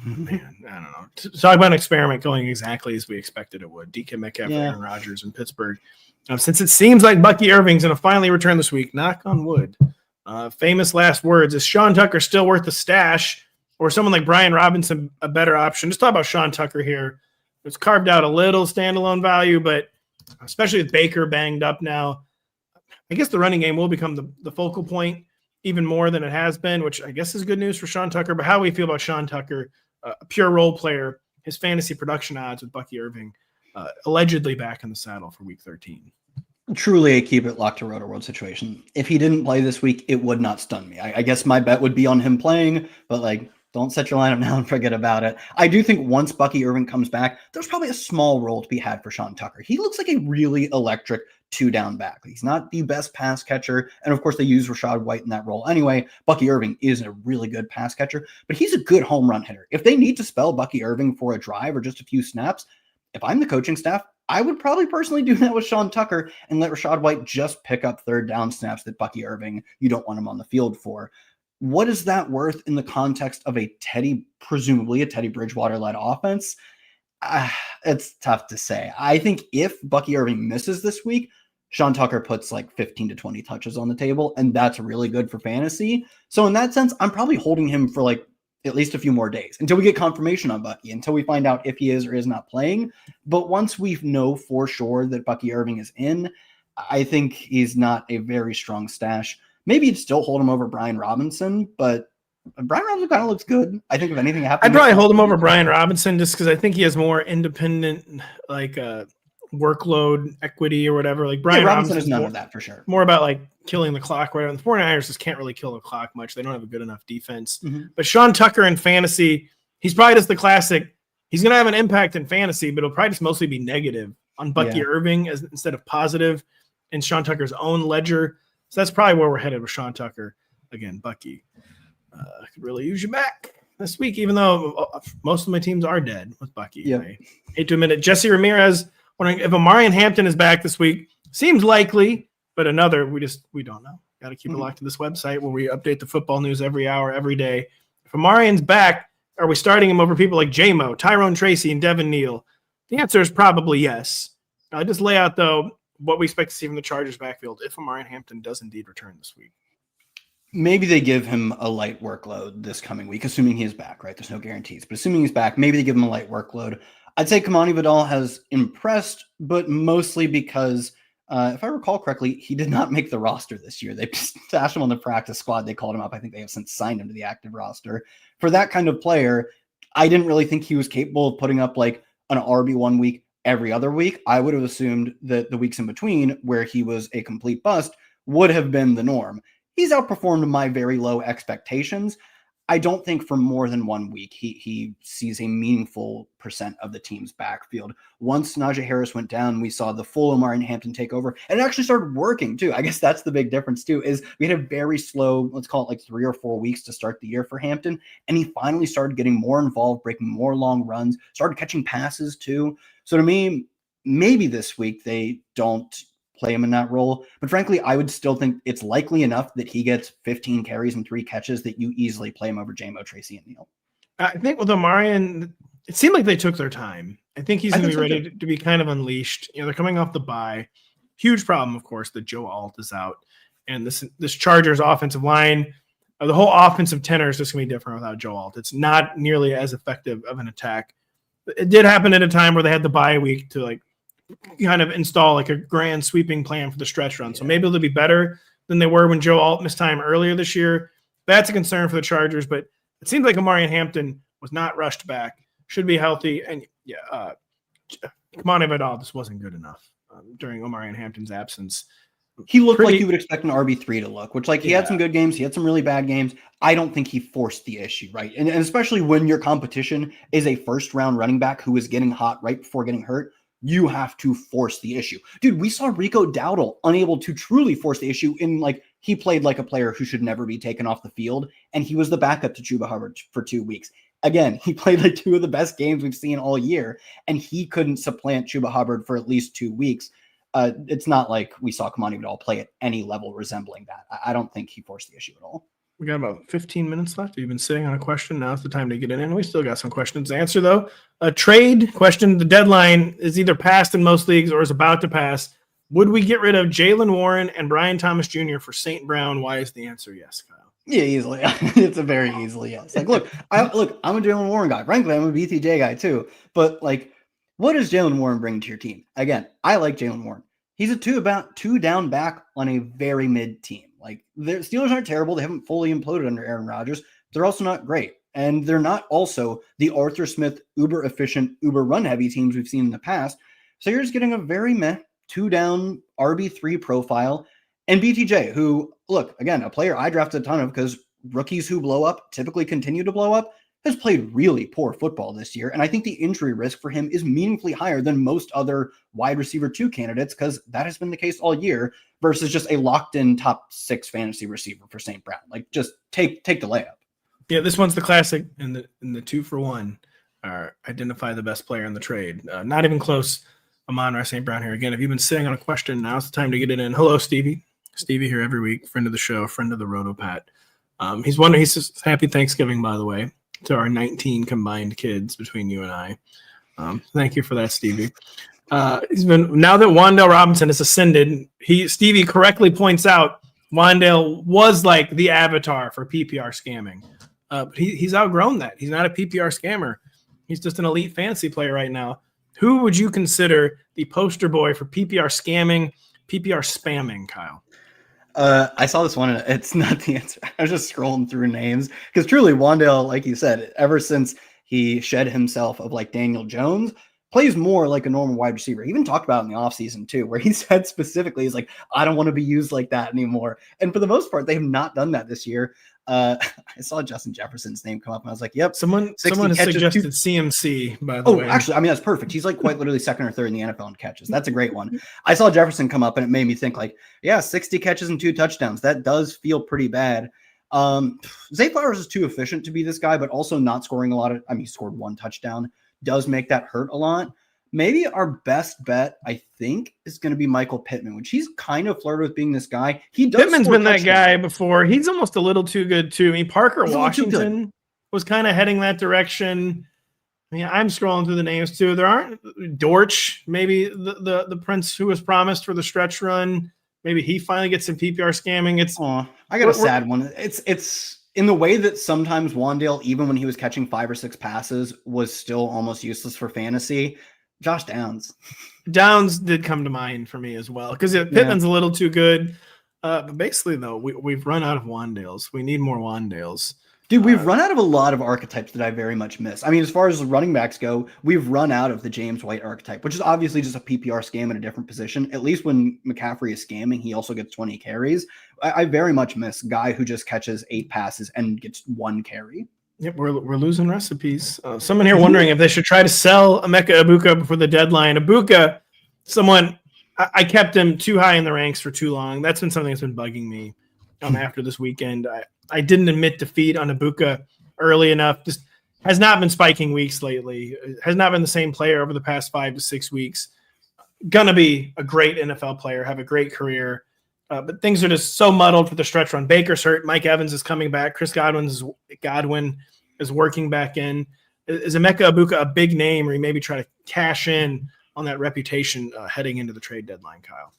man, I don't know. Talk about an experiment going exactly as we expected it would. DK Metcalf, Aaron Rodgers in Pittsburgh. Since it seems like Bucky Irving's going to finally return this week, knock on wood. Famous last words. Is Sean Tucker still worth the stash, or someone like Brian Robinson a better option? Just talk about Sean Tucker here. It's carved out a little standalone value, but especially with Baker banged up now, I guess the running game will become the focal point even more than it has been, which I guess is good news for Sean Tucker. But how do we feel about Sean Tucker, a pure role player, his fantasy production odds with Bucky Irving, allegedly back in the saddle for week 13? Truly a keep it locked to Rotoworld situation. If he didn't play this week, it would not stun me. I guess my bet would be on him playing, but like Don't set your lineup now and forget about it. I do think once Bucky Irving comes back, there's probably a small role to be had for Sean Tucker. He looks like a really electric 2-down back. He's not the best pass catcher. And of course, they use Rachaad White in that role anyway. Bucky Irving is a really good pass catcher, but he's a good home run hitter. If they need to spell Bucky Irving for a drive or just a few snaps, if I'm the coaching staff, I would probably personally do that with Sean Tucker and let Rachaad White just pick up third down snaps that Bucky Irving, you don't want him on the field for. What is that worth in the context of presumably a Teddy Bridgewater-led offense? It's tough to say. I think if Bucky Irving misses this week, Sean Tucker puts like 15 to 20 touches on the table, and that's really good for fantasy. So in that sense, I'm probably holding him for like at least a few more days until we get confirmation on Bucky, until we find out if he is or is not playing. But once we know for sure that Bucky Irving is in, I think he's not a very strong stash. Maybe you'd still hold him over Brian Robinson, but Brian Robinson kind of looks good. I think if anything happens, I'd probably hold him over Brian Robinson just because I think he has more independent, like workload equity or whatever. Like Brian Robinson is none more, of that for sure. More about like killing the clock, right? And the 49ers just can't really kill the clock much. They don't have a good enough defense. But Sean Tucker in fantasy, he's probably just the classic. He's going to have an impact in fantasy, but it'll probably just mostly be negative on Bucky Irving instead of positive in Sean Tucker's own ledger. So that's probably where we're headed with Sean Tucker. Again, Bucky could really use you back this week, even though most of my teams are dead with Bucky. Yep. I hate to admit it. Jesse Ramirez, wondering if Amarian Hampton is back this week. Seems likely, but we don't know. Got to keep it locked to this website where we update the football news every hour, every day. If Amarian's back, are we starting him over people like J-Mo, Tyrone Tracy, and Devin Neal? The answer is probably yes. I'll just lay out, though, what we expect to see from the Chargers backfield if Amarian Hampton does indeed return this week. Maybe they give him a light workload this coming week, assuming he is back, right? There's no guarantees, but assuming he's back, maybe they give him a light workload. I'd say Kamani Vidal has impressed, but mostly because, if I recall correctly, he did not make the roster this year. They stashed him on the practice squad. They called him up. I think they have since signed him to the active roster. For that kind of player, I didn't really think he was capable of putting up like an RB1 week every other week. I would have assumed that the weeks in between where he was a complete bust would have been the norm. He's outperformed my very low expectations. I don't think for more than 1 week he sees a meaningful percent of the team's backfield. Once Najee Harris went down, we saw the full Amarian Hampton take over, and it actually started working too. I guess that's the big difference too, is we had a very slow, let's call it like 3 or 4 weeks to start the year for Hampton, and he finally started getting more involved, breaking more long runs, started catching passes too. So to me, maybe this week they don't play him in that role. But frankly, I would still think it's likely enough that he gets 15 carries and 3 catches that you easily play him over J-Mo, Tracy, and Neal. I think with Amarian, it seemed like they took their time. I think he's going to be ready to be kind of unleashed. You know, they're coming off the bye. Huge problem, of course, that Joe Alt is out. And this Chargers offensive line, the whole offensive tenor is just going to be different without Joe Alt. It's not nearly as effective of an attack. It did happen at a time where they had the bye week to like kind of install like a grand sweeping plan for the stretch run. So maybe they'll be better than they were when Joe Alt missed time earlier this year. That's a concern for the Chargers, but it seems like Amarian Hampton was not rushed back, should be healthy. And Kamani Vidal just wasn't good enough during Amarian Hampton's absence. He looked like you would expect an RB3 to look, which like he had some good games. He had some really bad games. I don't think he forced the issue, right? And especially when your competition is a first round running back who is getting hot right before getting hurt, you have to force the issue. Dude, we saw Rico Dowdle unable to truly force the issue in like he played like a player who should never be taken off the field, and he was the backup to Chuba Hubbard for 2 weeks. Again, he played like 2 of the best games we've seen all year, and he couldn't supplant Chuba Hubbard for at least 2 weeks. It's not like we saw Kamani Vidal play at any level resembling that. I don't think he forced the issue at all. We got about 15 minutes left. You've been sitting on a question. Now's the time to get it in. We still got some questions to answer, though. A trade question. The deadline is either passed in most leagues or is about to pass. Would we get rid of Jalen Warren and Brian Thomas Jr. for St. Brown? Why is the answer yes, Kyle? Yeah, easily. It's a very easily yes. Like, I'm a Jalen Warren guy. Frankly, I'm a BTJ guy too. But like, what does Jalen Warren bring to your team? Again, I like Jalen Warren. He's a two down back on a very mid team. Like the Steelers aren't terrible. They haven't fully imploded under Aaron Rodgers. They're also not great. And they're not also the Arthur Smith, uber efficient, uber run heavy teams we've seen in the past. So you're just getting a very 2-down RB3 profile. And BTJ, who, look, again, a player I drafted a ton of because rookies who blow up typically continue to blow up. has played really poor football this year. And I think the injury risk for him is meaningfully higher than most other wide receiver 2 candidates, because that has been the case all year versus just a locked in top 6 fantasy receiver for St. Brown. Like, just take the layup. Yeah, this one's the classic in the 2-for-1. Identify the best player in the trade. Not even close. Amon-Ra St. Brown here again. If you've been sitting on a question, now's the time to get it in. Hello, Stevie. Stevie here every week, friend of the show, friend of the RotoPat. He's wondering, he says, happy Thanksgiving, by the way, to our 19 combined kids between you and I. Thank you for that, Stevie. Now that Wan'Dale Robinson has ascended, Stevie correctly points out Wan'Dale was like the avatar for PPR scamming. But he's outgrown that. He's not a PPR scammer. He's just an elite fantasy player right now. Who would you consider the poster boy for PPR scamming, PPR spamming, Kyle? I saw this one, and it's not the answer. I was just scrolling through names because truly, Wan'Dale, like you said, ever since he shed himself of like Daniel Jones, plays more like a normal wide receiver. He even talked about it in the offseason too, where he said specifically, he's like, I don't want to be used like that anymore. And for the most part, they have not done that this year. I saw Justin Jefferson's name come up, and I was like, yep. Someone has suggested CMC, by the way. Actually, I mean, that's perfect. He's like quite literally second or third in the NFL in catches. That's a great one. I saw Jefferson come up, and it made me think like, yeah, 60 catches and 2 touchdowns. That does feel pretty bad. Zay Flowers is too efficient to be this guy, but also not scoring a lot of, he scored 1 touchdown. Does make that hurt a lot. Maybe our best bet, I think, is going to be Michael Pittman, which he's kind of flirted with being this guy. Pittman's been that guy before. He's almost a little too good, too. Parker Washington was kind of heading that direction. I'm scrolling through the names, too. There aren't Dortch, maybe the prince who was promised for the stretch run. Maybe he finally gets some PPR scamming. I got a sad one. It's in the way that sometimes Wan'Dale, even when he was catching 5 or 6 passes, was still almost useless for fantasy. Josh Downs. Downs did come to mind for me as well, because Pittman's a little too good. But basically, though, we've run out of Wan'Dales. We need more Wan'Dales. Dude, we've run out of a lot of archetypes that I very much miss. I mean, as far as the running backs go, we've run out of the James White archetype, which is obviously just a PPR scam in a different position. At least when McCaffrey is scamming, he also gets 20 carries. I very much miss a guy who just catches 8 passes and gets 1 carry. Yep, we're losing recipes. Someone here wondering if they should try to sell Emeka Egbuka before the deadline. Egbuka, I kept him too high in the ranks for too long. That's been something that's been bugging me after this weekend. I didn't admit defeat on Egbuka early enough. Just has not been spiking weeks lately. Has not been the same player over the past 5 to 6 weeks. Gonna be a great NFL player, have a great career. But things are just so muddled for the stretch run. Baker's hurt. Mike Evans is coming back. Chris Godwin is working back in. Is Emeka Egbuka a big name, or you maybe try to cash in on that reputation heading into the trade deadline, Kyle?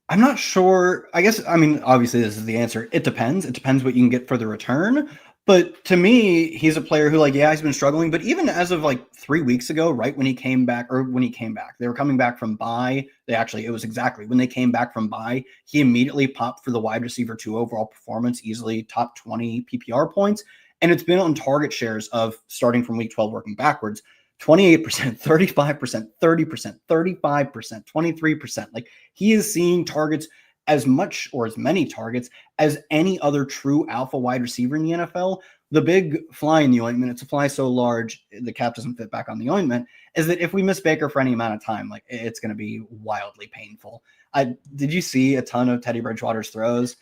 I'm not sure. Obviously this is the answer. It depends. It depends what you can get for the return. But to me, he's a player who, he's been struggling. But even as of 3 weeks ago, right when he came back, they were coming back from bye. It was exactly when they came back from bye, he immediately popped for the wide receiver 2 overall performance, easily top 20 PPR points. And it's been on target shares of starting from week 12 working backwards, 28%, 35%, 30%, 35%, 23%. He is seeing targets as much or as many targets as any other true alpha wide receiver in the NFL. The big fly in the ointment, it's a fly so large the cap doesn't fit back on the ointment, is that if we miss Baker for any amount of time, it's going to be wildly painful. Did you see a ton of Teddy Bridgewater's throws?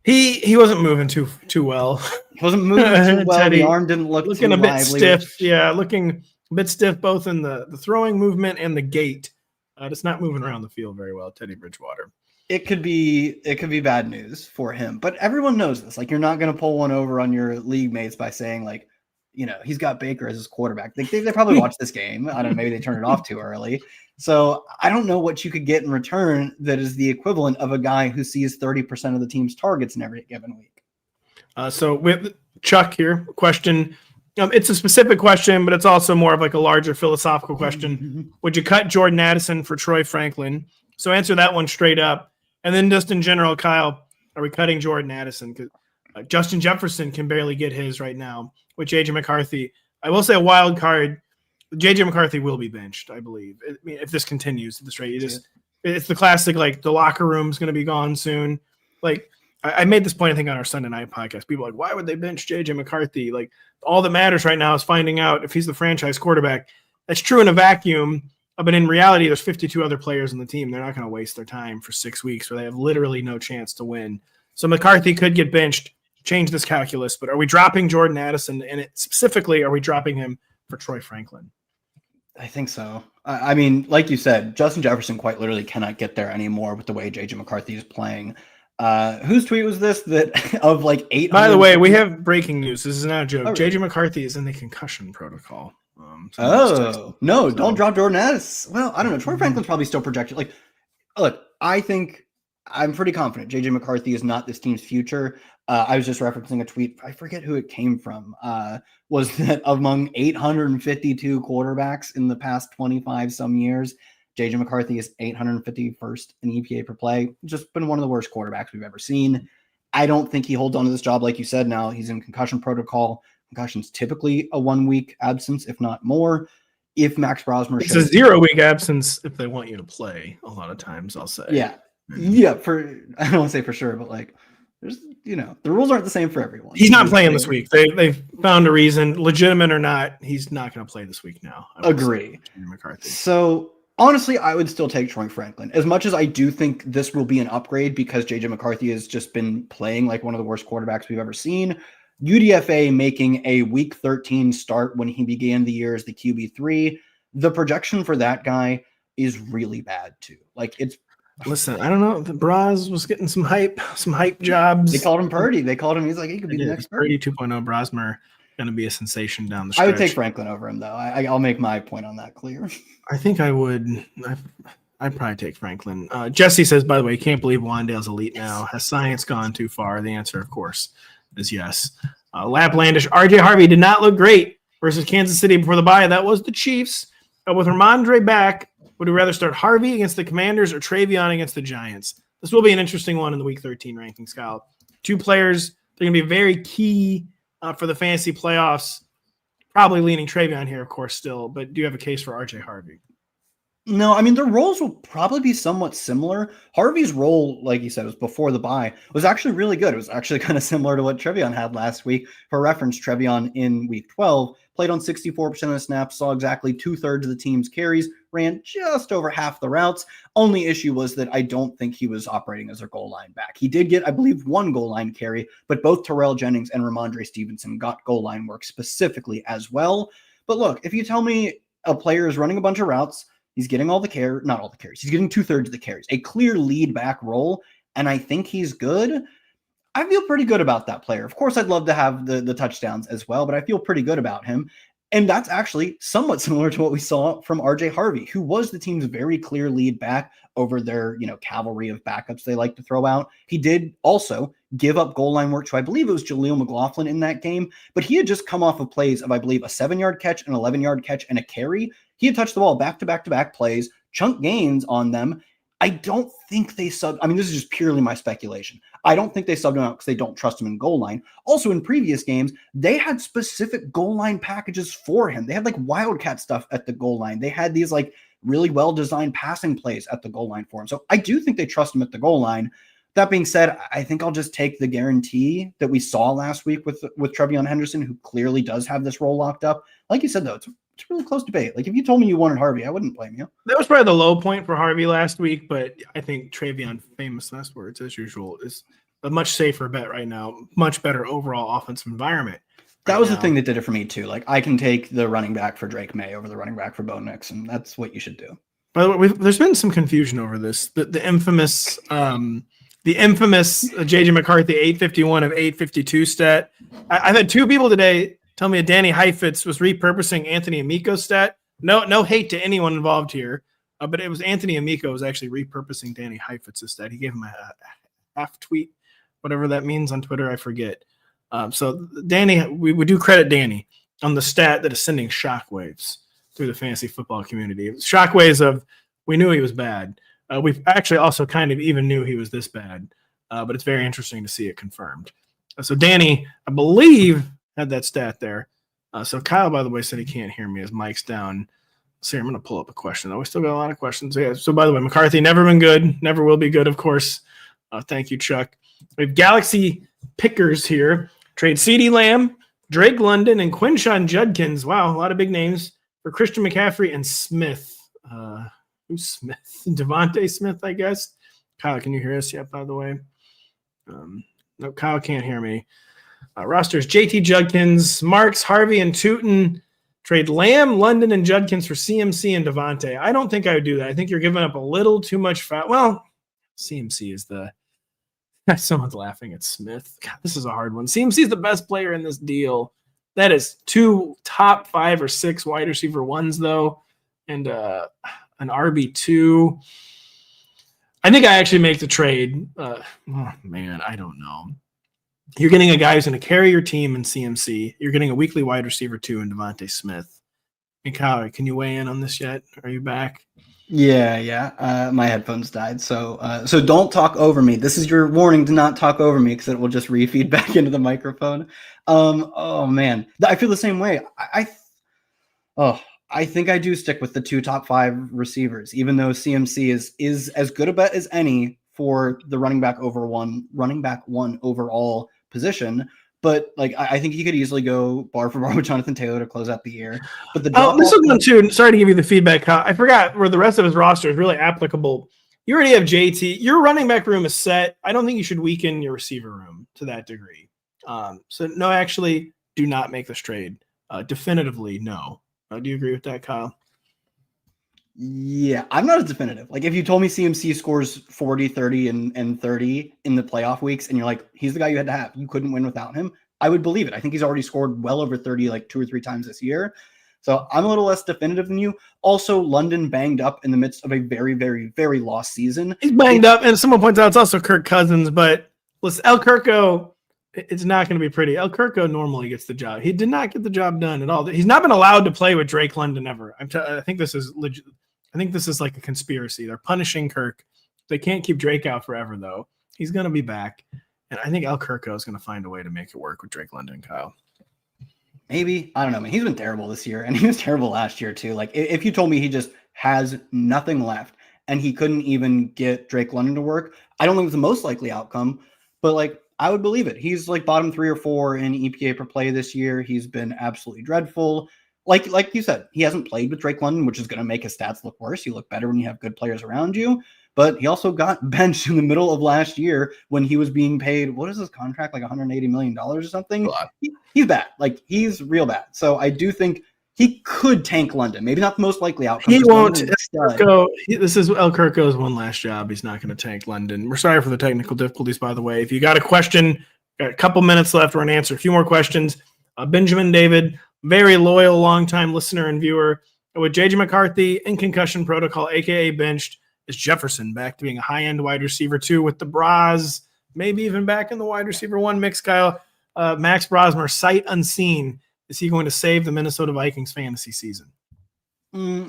He wasn't moving too well. He wasn't moving too well. Teddy, the arm didn't look looking too a bit lively, stiff. Yeah, looking a bit stiff both in the throwing movement and the gait. It's not moving around the field very well, Teddy Bridgewater. It could be bad news for him, but everyone knows this. You're not going to pull one over on your league mates by saying he's got Baker as his quarterback. They probably watched this game. I don't know, maybe they turned it off too early. So I don't know what you could get in return that is the equivalent of a guy who sees 30% of the team's targets in every given week. So with Chuck here, question. It's a specific question, but it's also more of a larger philosophical question. Would you cut Jordan Addison for Troy Franklin? So answer that one straight up. And then just in general, Kyle, are we cutting Jordan Addison? Because Justin Jefferson can barely get his right now with J.J. McCarthy. I will say a wild card. J.J. McCarthy will be benched, I believe. If this continues at this rate, it's the classic, the locker room's going to be gone soon. I made this point, I think, on our Sunday night podcast. People are like, why would they bench JJ McCarthy? Like, all that matters right now is finding out if he's the franchise quarterback. That's true in a vacuum, but in reality, there's 52 other players on the team. They're not going to waste their time for 6 weeks where they have literally no chance to win. So McCarthy could get benched, change this calculus, but are we dropping Jordan Addison? And specifically, are we dropping him for Troy Franklin? I think so. I mean, like you said, Justin Jefferson quite literally cannot get there anymore with the way JJ McCarthy is playing. Whose tweet was this? That of like 8. By the way, we have breaking news. This is not a joke. Oh, JJ McCarthy is in the concussion protocol. No, don't drop Jordan Addison. Well, I don't know. Troy Franklin's probably still projected. Like, look, I think I'm pretty confident JJ McCarthy is not this team's future. I was just referencing a tweet. I forget who it came from. Was that among 852 quarterbacks in the past 25 some years, JJ McCarthy is 851st in EPA per play. Just been one of the worst quarterbacks we've ever seen. I don't think he holds on to this job. Like you said, now he's in concussion protocol. Concussion's typically a 1 week absence, if not more. If Max Brosmer it's a 0 week absence if they want you to play. A lot of times, I'll say. Yeah. I don't want to say for sure, but like, there's, the rules aren't the same for everyone. He's not playing this week. They've found a reason, legitimate or not. He's not going to play this week now. Agree. McCarthy. So honestly, I would still take Troy Franklin. As much as I do think this will be an upgrade because JJ McCarthy has just been playing like one of the worst quarterbacks we've ever seen. UDFA making a week 13 start when he began the year as the QB3. The projection for that guy is really bad too. Like listen, I don't know. The Braz was getting some hype jobs. They called him Purdy. They called him. He's like, he could be the next Purdy 2.0. Brosmer going to be a sensation down the stretch. I would take Franklin over him though. I'll make my point on that clear. I think I would. I'd probably take Franklin. Jesse says, by the way, can't believe Wandale's elite now. Has science gone too far? The answer, of course, is yes. Laplandish, RJ Harvey did not look great versus Kansas City before the bye. That was the Chiefs. With Ramondre back, would we rather start Harvey against the Commanders or Travion against the Giants? This will be an interesting one in the Week 13 ranking, Scott. 2 players, they're going to be very key for the fantasy playoffs. Probably leaning Travion here, of course, still. But do you have a case for RJ Harvey? No, I mean, their roles will probably be somewhat similar. Harvey's role, like you said, was before the bye, was actually really good. It was actually kind of similar to what Trevion had last week. For reference, Trevion in week 12 played on 64% of the snaps, saw exactly 2/3 of the team's carries, ran just over half the routes. Only issue was that I don't think he was operating as a goal line back. He did get, I believe, 1 goal line carry, but both Terrell Jennings and Ramondre Stevenson got goal line work specifically as well. But look, if you tell me a player is running a bunch of routes, he's getting not all the carries. He's getting 2/3 of the carries, a clear lead back role. And I think he's good. I feel pretty good about that player. Of course, I'd love to have the touchdowns as well, but I feel pretty good about him. And that's actually somewhat similar to what we saw from RJ Harvey, who was the team's very clear lead back over their, cavalry of backups they like to throw out. He did also give up goal line work to, I believe it was Jaleel McLaughlin in that game, but he had just come off of plays of, I believe, a 7-yard catch, an 11-yard catch, and a carry. He had touched the ball back-to-back plays, chunk gains on them. I don't think they this is just purely my speculation. I don't think they subbed him out because they don't trust him in goal line. Also, in previous games, they had specific goal line packages for him. They had like wildcat stuff at the goal line. They had these like really well-designed passing plays at the goal line for him. So I do think they trust him at the goal line. That being said, I think I'll just take the guarantee that we saw last week with Trevion Henderson, who clearly does have this role locked up. Like you said, though, it's a really close debate. Like if you told me you wanted Harvey, I wouldn't blame you. That was probably the low point for Harvey last week, but I think Travion, famous last words as usual, is a much safer bet right now. Much better overall offensive environment. That was the thing that did it for me too. Like I can take the running back for Drake May over the running back for Bo Nix, and that's what you should do. By the way, there's been some confusion over this. The infamous JJ McCarthy 851 of 852 stat. I've had 2 people today tell me that Danny Heifetz was repurposing Anthony Amico's stat. No hate to anyone involved here, but it was Anthony Amico was actually repurposing Danny Heifetz's stat. He gave him a half tweet, whatever that means on Twitter, I forget. So Danny, we would do credit Danny on the stat that is sending shockwaves through the fantasy football community. Shockwaves of we knew he was bad. We've actually also kind of even knew he was this bad, but it's very interesting to see it confirmed. So Danny, I believe, had that stat there. So Kyle, by the way, said he can't hear me. His mic's down. So I'm going to pull up a question. We still got a lot of questions. Yeah. So by the way, McCarthy never been good, never will be good, of course. Thank you, Chuck. We have Galaxy pickers here. Trade CeeDee Lamb, Drake London, and Quinshon Judkins. Wow, a lot of big names for Christian McCaffrey and Smith. Who's Smith? Devontae Smith, I guess. Kyle, can you hear us yet, by the way? No, Kyle can't hear me. Rosters, JT Judkins, Marks, Harvey, and Tootin. Trade Lamb, London, and Judkins for CMC and Devontae. I don't think I would do that. I think you're giving up a little too much fat. Well, CMC is the – someone's laughing at Smith. God, this is a hard one. CMC is the best player in this deal. That is 2 top 5 or 6 wide receiver ones, though, and an RB2. I think I actually make the trade. Oh, man, I don't know. You're getting a guy who's going to carry your team in CMC. You're getting a weekly wide receiver, too, in Devontae Smith. And Kyle, can you weigh in on this yet? Are you back? Yeah. My headphones died. So don't talk over me. This is your warning to not talk over me because it will just refeed back into the microphone. Oh, man. I feel the same way. I think I do stick with the 2 top 5 receivers, even though CMC is as good a bet as any for the running back one overall position. But like I think he could easily go bar for bar with Jonathan Taylor to close out the year. But this is one too. Sorry to give you the feedback, Kyle. I forgot where the rest of his roster is really applicable. You already have JT. Your running back room is set. I don't think you should weaken your receiver room to that degree. So no, actually, do not make this trade. Definitively, no. Do you agree with that, Kyle? Yeah, I'm not as definitive. Like if you told me CMC scores 40, 30, and 30 in the playoff weeks, and you're like, he's the guy you had to have, you couldn't win without him, I would believe it. I think he's already scored well over 30, like 2 or 3 times this year. So I'm a little less definitive than you. Also, London banged up in the midst of a very, very, very lost season. He's banged up, and someone points out it's also Kirk Cousins, but listen, El Kirko, it's not going to be pretty. El Kirko normally gets the job. He did not get the job done at all. He's not been allowed to play with Drake London ever. I think this is legit. I think this is like a conspiracy. They're punishing Kirk. They can't keep Drake out forever, though. He's going to be back. And I think El Kirko is going to find a way to make it work with Drake London, Kyle. Maybe. I don't know, man. He's been terrible this year, and he was terrible last year, too. Like, if you told me he just has nothing left and he couldn't even get Drake London to work, I don't think it's the most likely outcome. But, like, I would believe it. He's, like, bottom 3 or 4 in EPA per play this year. He's been absolutely dreadful. Like you said, he hasn't played with Drake London, which is going to make his stats look worse. You look better when you have good players around you. But he also got benched in the middle of last year when he was being paid, what is his contract, like $180 million or something? He's bad. Like, he's real bad. So I do think he could tank London. Maybe not the most likely outcome. He won't. This is El Kirko's one last job. He's not going to tank London. We're sorry for the technical difficulties, by the way. If you got a question, got a couple minutes left. We're going to answer a few more questions. Benjamin David, very loyal, longtime listener and viewer. With J.J. McCarthy in concussion protocol, a.k.a. benched, is Jefferson back to being a high-end wide receiver 2 with the Bras, maybe even back in the wide receiver 1 mix, Kyle? Max Brosmer, sight unseen. Is he going to save the Minnesota Vikings fantasy season?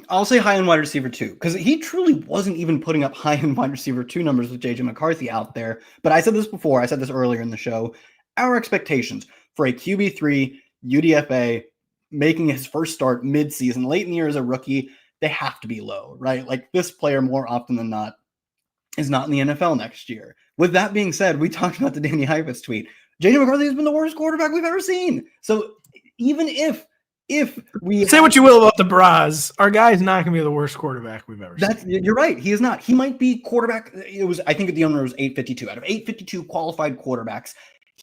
I'll say high-end wide receiver 2, because he truly wasn't even putting up high-end wide receiver 2 numbers with J.J. McCarthy out there. But I said this before. I said this earlier in the show. Our expectations for a QB3 UDFA making his first start mid-season, late in the year as a rookie, they have to be low, right? Like, this player more often than not is not in the NFL next year. With that being said, we talked about the Danny Heifetz tweet. J.J. McCarthy has been the worst quarterback we've ever seen. So even if we say what you will about the Bras, our guy's not going to be the worst quarterback we've ever seen. You're right. He is not. He might be quarterback. I think the number was 852. Out of 852 qualified quarterbacks,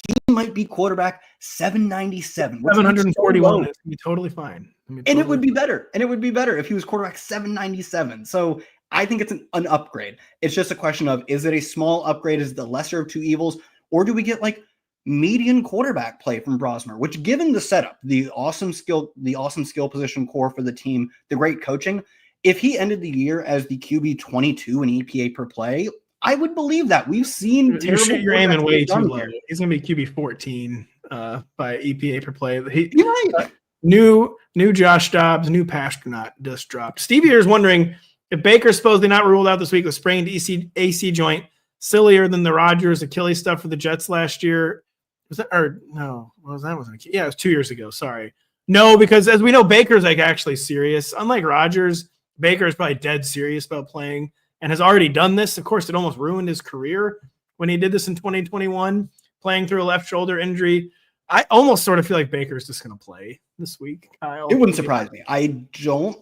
he might be quarterback 797. 741 is be totally fine. And it would be better. And it would be better if he was quarterback 797. So I think it's an upgrade. It's just a question of, is it a small upgrade? Is it the lesser of two evils? Or do we get like median quarterback play from Brosmer, which, given the setup, the awesome skill position core for the team, the great coaching, if he ended the year as the QB 22 in EPA per play, I would believe that. We've seen you're aiming way too low. He's going to be QB 14 by EPA per play. You're right. New Josh Dobbs, new Pasternak just dropped. Stevie here is wondering if Baker's supposedly not ruled out this week with sprained AC joint, sillier than the Rodgers Achilles stuff for the Jets last year. Was that, or no? What was that? Yeah, it was 2 years ago. Sorry. No, because as we know, Baker's like actually serious. Unlike Rodgers, Baker is probably dead serious about playing and has already done this. Of course, it almost ruined his career. when he did this in 2021, playing through a left shoulder injury. I almost sort of feel like Baker's just going to play this week, Kyle. It wouldn't surprise me. I don't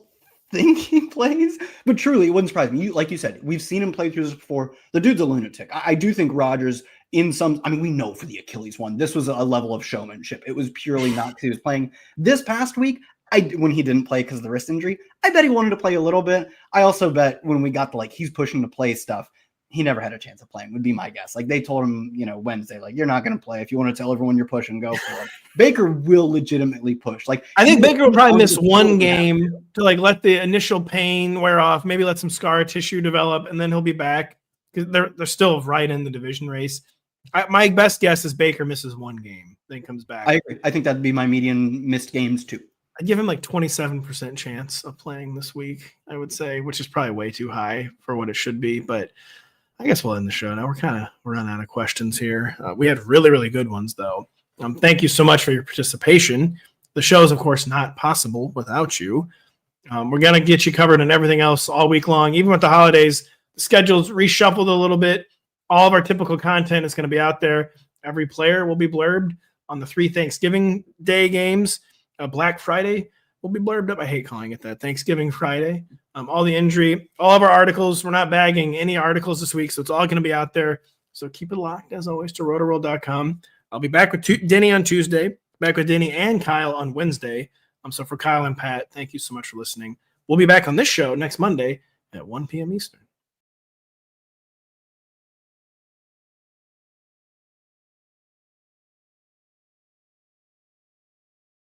think he plays, but truly, it wouldn't surprise me. Like you said, we've seen him play through this before. The dude's a lunatic. I do think Rodgers, we know for the Achilles one, this was a level of showmanship. It was purely not because he was playing. This past week, when he didn't play because of the wrist injury, I bet he wanted to play a little bit. I also bet when we got to he's pushing to play stuff, he never had a chance of playing, would be my guess. They told him, Wednesday, you're not going to play. If you want to tell everyone you're pushing, go for it. Baker will legitimately push. I think Baker will probably miss one game to let the initial pain wear off, maybe let some scar tissue develop, and then he'll be back because they're still right in the division race. My best guess is Baker misses one game, then comes back. I agree. I think that'd be my median missed games too. I'd give him 27% chance of playing this week, I would say, which is probably way too high for what it should be, but I guess we'll end the show now. We're running out of questions here. We had really, really good ones, though. Thank you so much for your participation. The show is, of course, not possible without you. We're going to get you covered on everything else all week long. Even with the holidays, the schedule's reshuffled a little bit. All of our typical content is going to be out there. Every player will be blurbed on the 3 Thanksgiving Day games. Black Friday will be blurbed up. I hate calling it that. Thanksgiving Friday. All the injury, all of our articles. We're not bagging any articles this week, so it's all going to be out there. So keep it locked, as always, to rotoworld.com. I'll be back with Denny on Tuesday, back with Denny and Kyle on Wednesday. So for Kyle and Pat, thank you so much for listening. We'll be back on this show next Monday at 1 p.m. Eastern.